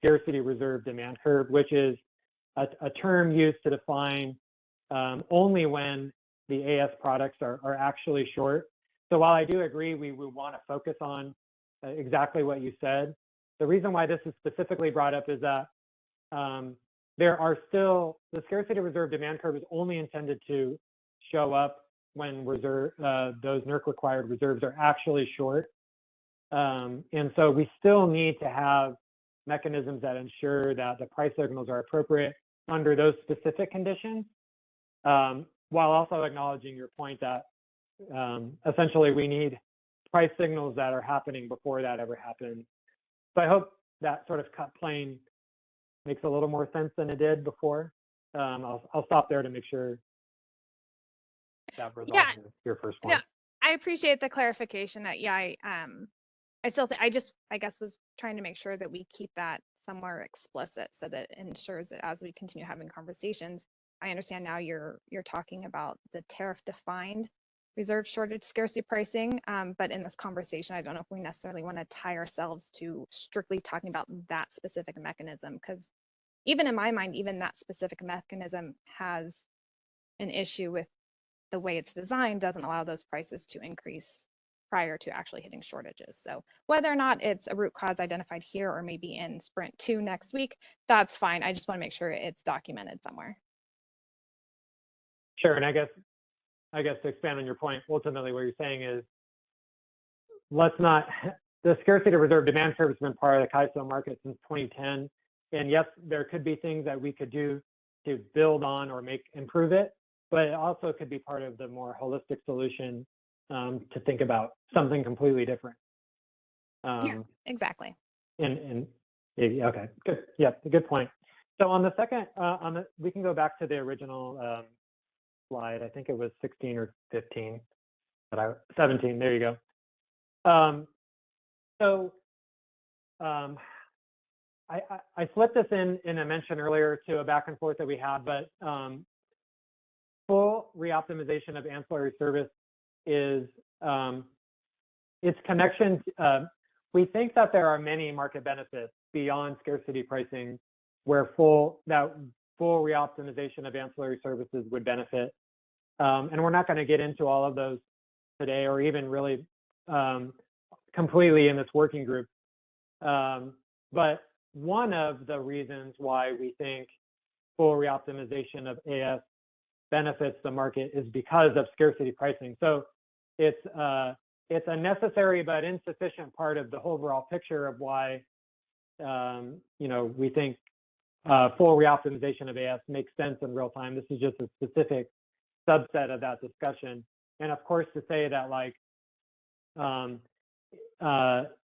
scarcity reserve demand curve, which is a term used to define only when the AS products are actually short. So while I do agree we want to focus on exactly what you said, the reason why this is specifically brought up is that there are still, the scarcity reserve demand curve is only intended to show up when those NERC required reserves are actually short. And so we still need to have mechanisms that ensure that the price signals are appropriate under those specific conditions, while also acknowledging your point that essentially we need price signals that are happening before that ever happens. So I hope that sort of cut plain makes a little more sense than it did before. I'll stop there to make sure that resolves your first point. Yeah, I appreciate the clarification. Yeah, I still think I guess was trying to make sure that we keep that somewhere explicit so that it ensures that as we continue having conversations, I understand now you're talking about the tariff defined reserve shortage scarcity pricing, but in this conversation, I don't know if we necessarily want to tie ourselves to strictly talking about that specific mechanism, because even in my mind, even that specific mechanism has an issue with the way it's designed, doesn't allow those prices to increase prior to actually hitting shortages. So whether or not it's a root cause identified here or maybe in Sprint 2 next week, that's fine. I just want to make sure it's documented somewhere. Sure, and I guess to expand on your point, ultimately what you're saying is the scarcity reserve demand curve has been part of the CAISO market since 2010. And yes, there could be things that we could do to build on or improve it, but it also could be part of the more holistic solution to think about something completely different. Yeah, exactly. Okay, good. Yeah, good point. So on the second, we can go back to the original slide. I think it was 16 or 15, 17. There you go. I slipped this in a mention earlier to a back and forth that we had, but full reoptimization of ancillary service is its connection. We think that there are many market benefits beyond scarcity pricing where full reoptimization of ancillary services would benefit. And we're not going to get into all of those today, or even really completely in this working group. But one of the reasons why we think full reoptimization of AS benefits the market is because of scarcity pricing. So it's a necessary but insufficient part of the overall picture of why we think full reoptimization of AS makes sense in real time. This is just a specific subset of that discussion. And of course, to say that, like,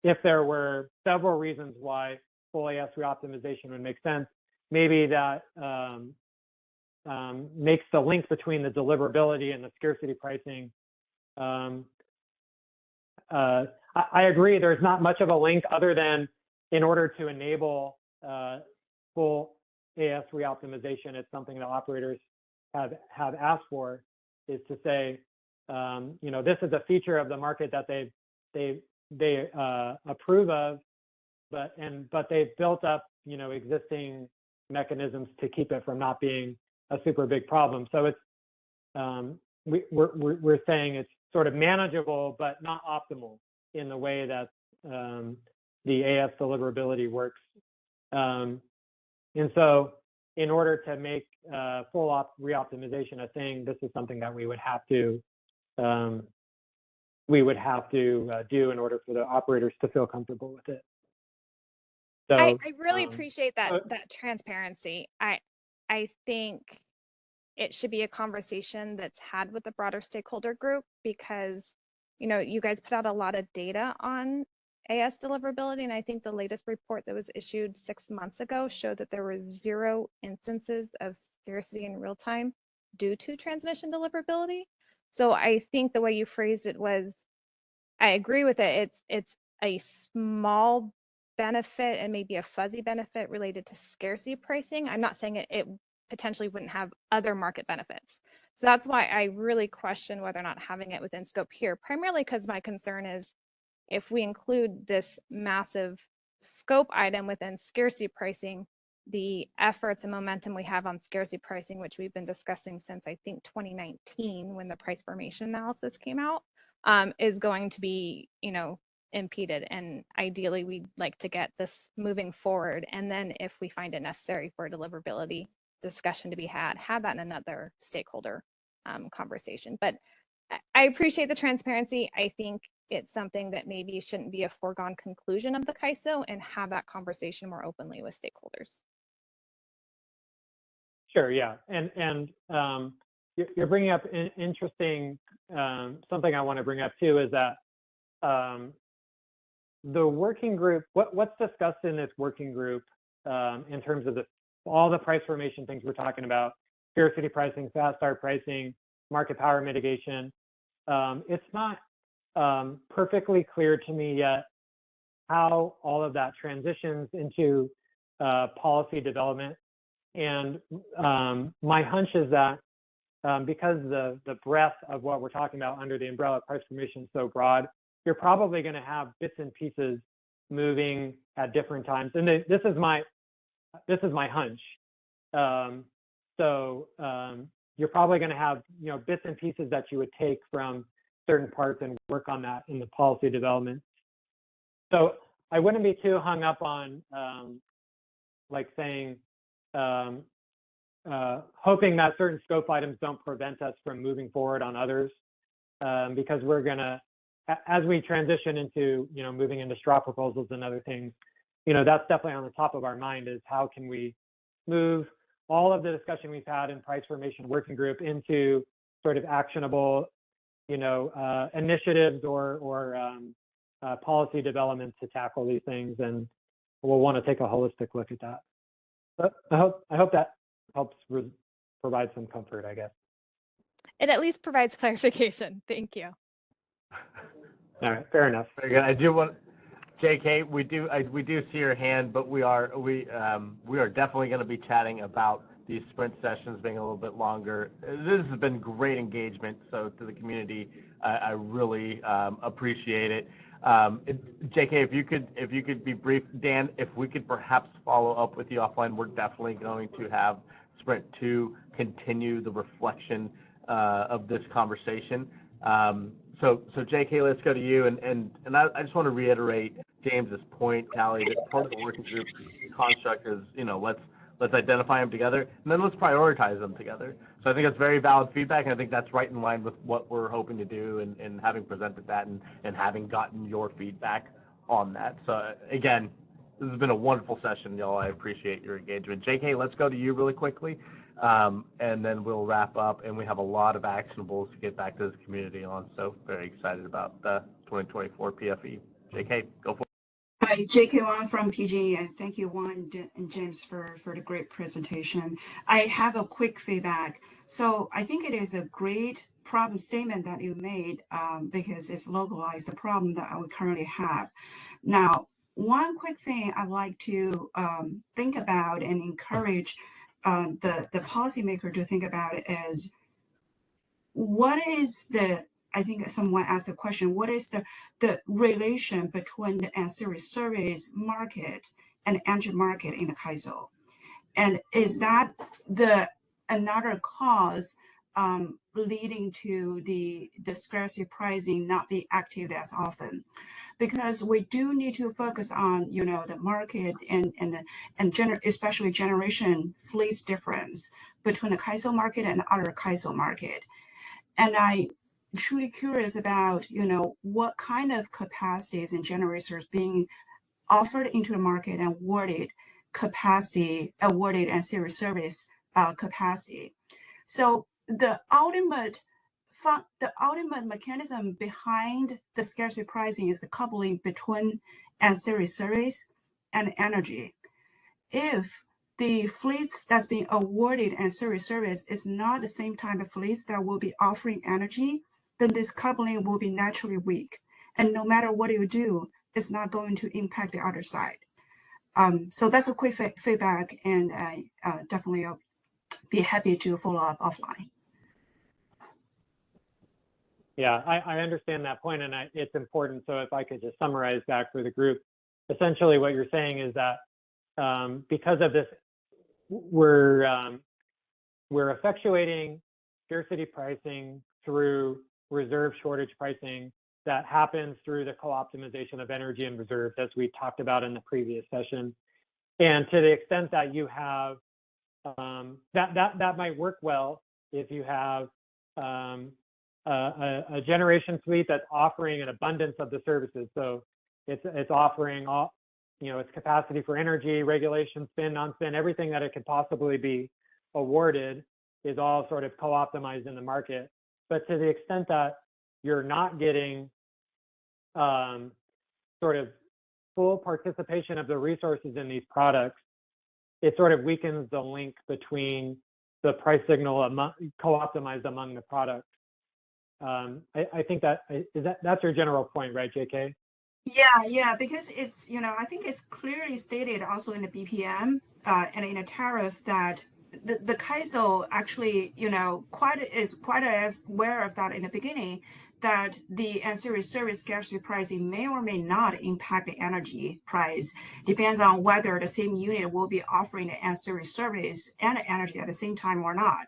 if there were several reasons why full AS reoptimization would make sense, maybe that makes the link between the deliverability and the scarcity pricing. I agree, there's not much of a link, other than in order to enable full AS reoptimization, it's something that operators have asked for, is to say, this is a feature of the market that they approve of, but they've built up existing mechanisms to keep it from not being a super big problem. So it's we're saying it's sort of manageable but not optimal in the way that the AS deliverability works. And so in order to make full reoptimization a thing, this is something that we would have to do in order for the operators to feel comfortable with it. So I really appreciate that transparency. I think it should be a conversation that's had with the broader stakeholder group, because you guys put out a lot of data on AS deliverability, and I think the latest report that was issued 6 months ago showed that there were 0 instances of scarcity in real time due to transmission deliverability. So I think the way you phrased it was, I agree with it. It's a small benefit and maybe a fuzzy benefit related to scarcity pricing. I'm not saying it potentially wouldn't have other market benefits. So that's why I really question whether or not having it within scope here, primarily because my concern is, if we include this massive scope item within scarcity pricing, the efforts and momentum we have on scarcity pricing, which we've been discussing since I think 2019 when the price formation analysis came out, is going to be, impeded. And ideally, we'd like to get this moving forward. And then if we find it necessary for a deliverability discussion to be had that in another stakeholder conversation. But I appreciate the transparency. I think it's something that maybe shouldn't be a foregone conclusion of the CAISO, and have that conversation more openly with stakeholders. Sure, yeah, and you're bringing up an interesting, something I want to bring up too, is that the working group, what's discussed in this working group in terms of all the price formation things we're talking about, scarcity pricing, fast start pricing, market power mitigation, it's not perfectly clear to me yet how all of that transitions into policy development. And my hunch is that because the breadth of what we're talking about under the umbrella price formation is so broad, you're probably going to have bits and pieces moving at different times. And this is my hunch. So you're probably going to have bits and pieces that you would take from certain parts and work on that in the policy development. So I wouldn't be too hung up on like saying hoping that certain scope items don't prevent us from moving forward on others, because we're gonna, as we transition into moving into straw proposals and other things, that's definitely on the top of our mind, is how can we move all of the discussion we've had in price formation working group into sort of actionable initiatives or policy development to tackle these things, and we'll want to take a holistic look at that. But I hope that helps provide some comfort, I guess. It at least provides clarification. Thank you. All right, fair enough. Very good. I do want, JK, we do see your hand, but we are definitely going to be chatting about these sprint sessions being a little bit longer. This has been great engagement, so to the community, I really appreciate it. JK, if you could be brief. Dan, if we could perhaps follow up with you offline, we're definitely going to have Sprint 2 continue the reflection of this conversation. So JK, let's go to you. And I just want to reiterate James's point, Callie, that part of the working group construct is, let's identify them together, and then let's prioritize them together. So I think that's very valid feedback, and I think that's right in line with what we're hoping to do and having presented that and having gotten your feedback on that. So again, this has been a wonderful session, y'all. I appreciate your engagement. JK, let's go to you really quickly, and then we'll wrap up, and we have a lot of actionables to get back to this community on, so very excited about the 2024 PFE. JK, go for it. Hi, JK Wang from PG, and thank you, Juan and James, for the great presentation. I have a quick feedback. So I think it is a great problem statement that you made because it's localized the problem that we currently have. Now, one quick thing I'd like to think about and encourage the policymaker to think about is what is the, I think someone asked the question, what is the relation between the ancillary service market and energy market in the CAISO? And is that another cause leading to the scarcity pricing not being active as often? Because we do need to focus on, the market and especially generation fleets difference between the CAISO market and the other CAISO market. And I'm truly curious about, what kind of capacities and generators being offered into the market and awarded ancillary service capacity. So the ultimate mechanism behind the scarcity pricing is the coupling between ancillary service and energy. If the fleets that's being awarded ancillary service is not the same type of fleets that will be offering energy, then this coupling will be naturally weak. And no matter what you do, it's not going to impact the other side. So that's a quick feedback, and I definitely will be happy to follow up offline. Yeah, I understand that point, and it's important. So if I could just summarize back for the group, essentially what you're saying is that because of this, we're effectuating scarcity pricing through reserve shortage pricing that happens through the co-optimization of energy and reserves, as we talked about in the previous session. And to the extent that you have that might work well if you have a generation fleet that's offering an abundance of the services. So it's offering all, its capacity for energy, regulation, spin, non-spin, everything that it could possibly be awarded is all sort of co-optimized in the market. But to the extent that you're not getting sort of full participation of the resources in these products, it sort of weakens the link between the price signal co-optimized among the products. I think that's your general point, right, JK? Yeah, because it's, I think it's clearly stated also in the BPM and in a tariff that the CAISO actually, is quite aware of that in the beginning, that the ancillary service scarcity pricing may or may not impact the energy price. Depends on whether the same unit will be offering the ancillary service and energy at the same time or not.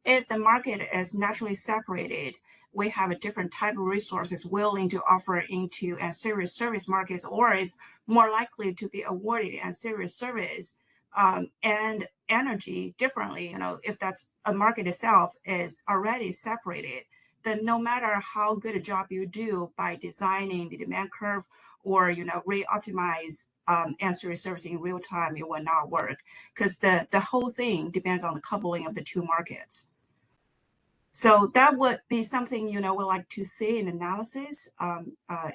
If the market is naturally separated, we have a different type of resources willing to offer into ancillary service markets, or is more likely to be awarded ancillary service and energy differently. If that's a market itself is already separated, then no matter how good a job you do by designing the demand curve or re-optimize ancillary service in real time, it will not work, because the whole thing depends on the coupling of the two markets. So that would be something, we'd like to see in analysis.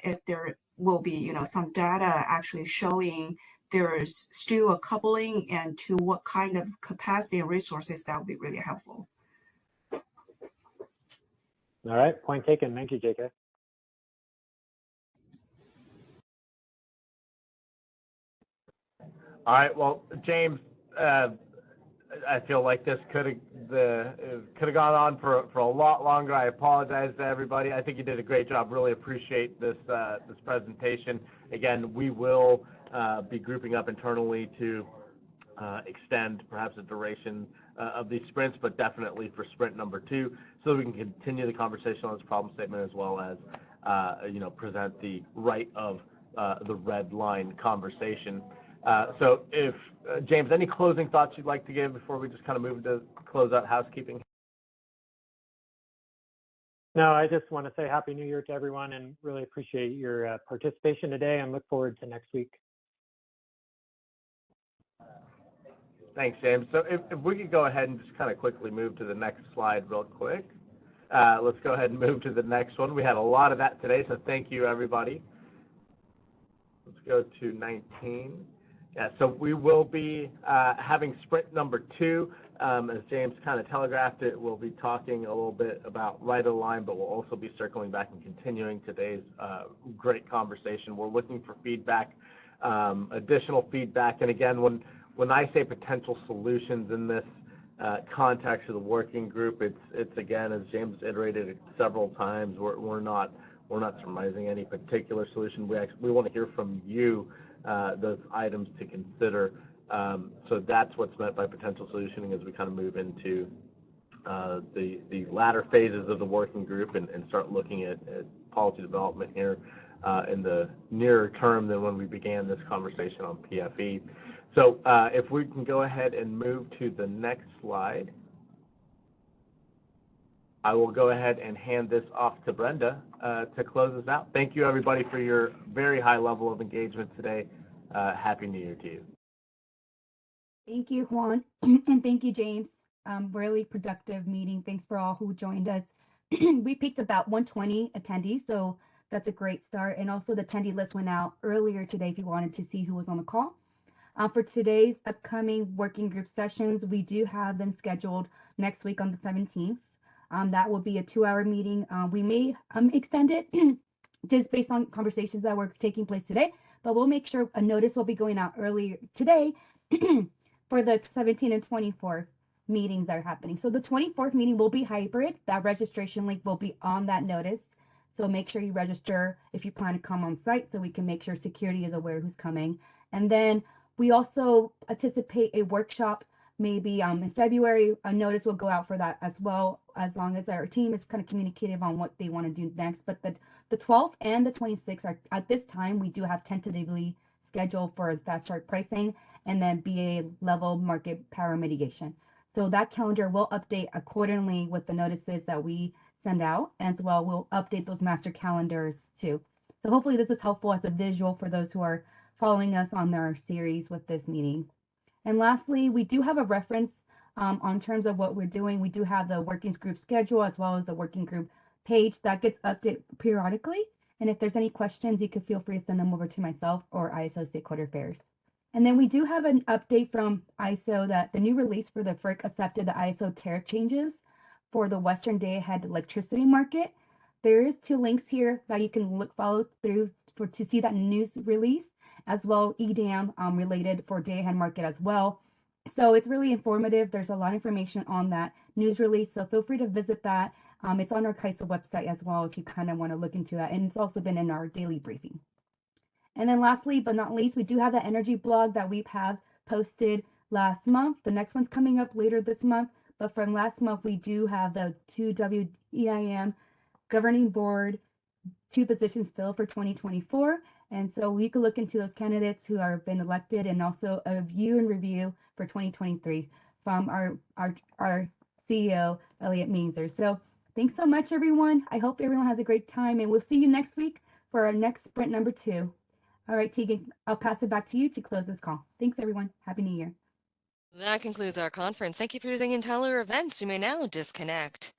If there will be, some data actually showing there's still a coupling, and to what kind of capacity and resources, that would be really helpful. All right, point taken. Thank you, JK. All right, well, James, I feel like this could have gone on for a lot longer. I apologize to everybody. I think you did a great job. Really appreciate this this presentation. Again, we will be grouping up internally to extend perhaps the duration of these sprints, but definitely for sprint number 2, so we can continue the conversation on this problem statement as well as present the right of the red line conversation. So if, James, any closing thoughts you'd like to give before we just kind of move to close out housekeeping? No, I just want to say Happy New Year to everyone and really appreciate your participation today and look forward to next week. Thanks, James. So if we could go ahead and just kind of quickly move to the next slide real quick. Let's go ahead and move to the next one. We had a lot of that today, so thank you, everybody. Let's go to 19. Yeah, so we will be having sprint number 2. As James kind of telegraphed it, we'll be talking a little bit about right of line, but we'll also be circling back and continuing today's great conversation. We're looking for feedback, additional feedback. And again, when I say potential solutions in this context of the working group, it's again, as James iterated it several times, we're not surmising any particular solution. We want to hear from you those items to consider. So that's what's meant by potential solutioning as we kind of move into the latter phases of the working group and start looking at policy development here in the nearer term than when we began this conversation on PFE. So if we can go ahead and move to the next slide, I will go ahead and hand this off to Brenda to close us out. Thank you, everybody, for your very high level of engagement today. Happy New Year to you. Thank you, Juan, and thank you, James. Really productive meeting. Thanks for all who joined us. We picked about 120 attendees, so that's a great start. And also the attendee list went out earlier today if you wanted to see who was on the call. For today's upcoming working group sessions, we do have them scheduled next week on the 17th. That will be a 2-hour meeting. We may extend it just based on conversations that were taking place today, but we'll make sure a notice will be going out earlier today for the 17th and 24th meetings that are happening. So the 24th meeting will be hybrid. That registration link will be on that notice. So make sure you register if you plan to come on site so we can make sure security is aware who's coming. And then we also anticipate a workshop maybe in February. A notice will go out for that as well, as long as our team is kind of communicative on what they want to do next. But the 12th and the 26th are, at this time, we do have tentatively scheduled for fast start pricing and then BA level market power mitigation. So that calendar will update accordingly with the notices that we send out. As well, we'll update those master calendars too. So hopefully this is helpful as a visual for those who are following us on our series with this meetings. And lastly, we do have a reference on terms of what we're doing. We do have the working group schedule as well as the working group page that gets updated periodically. And if there's any questions, you can feel free to send them over to myself or ISO Stakeholder Affairs. And then we do have an update from ISO that the new release for the FERC accepted the ISO tariff changes for the Western day-ahead electricity market. There is 2 links here that you can follow through to see that news release, as well EDAM related for day-ahead market as well. So it's really informative. There's a lot of information on that news release, so feel free to visit that. It's on our KISO website as well if you kind of want to look into that, and it's also been in our daily briefing. And then lastly, but not least, we do have the energy blog that we have posted last month. The next one's coming up later this month, but from last month, we do have the 2 WEIM governing board 2 positions filled for 2024. And so we could look into those candidates who have been elected and also a view and review for 2023 from our CEO, Elliot Mainzer. So thanks so much, everyone. I hope everyone has a great time, and we'll see you next week for our next sprint number 2. All right, Tegan, I'll pass it back to you to close this call. Thanks, everyone. Happy New Year. That concludes our conference. Thank you for using Inteller Events. You may now disconnect.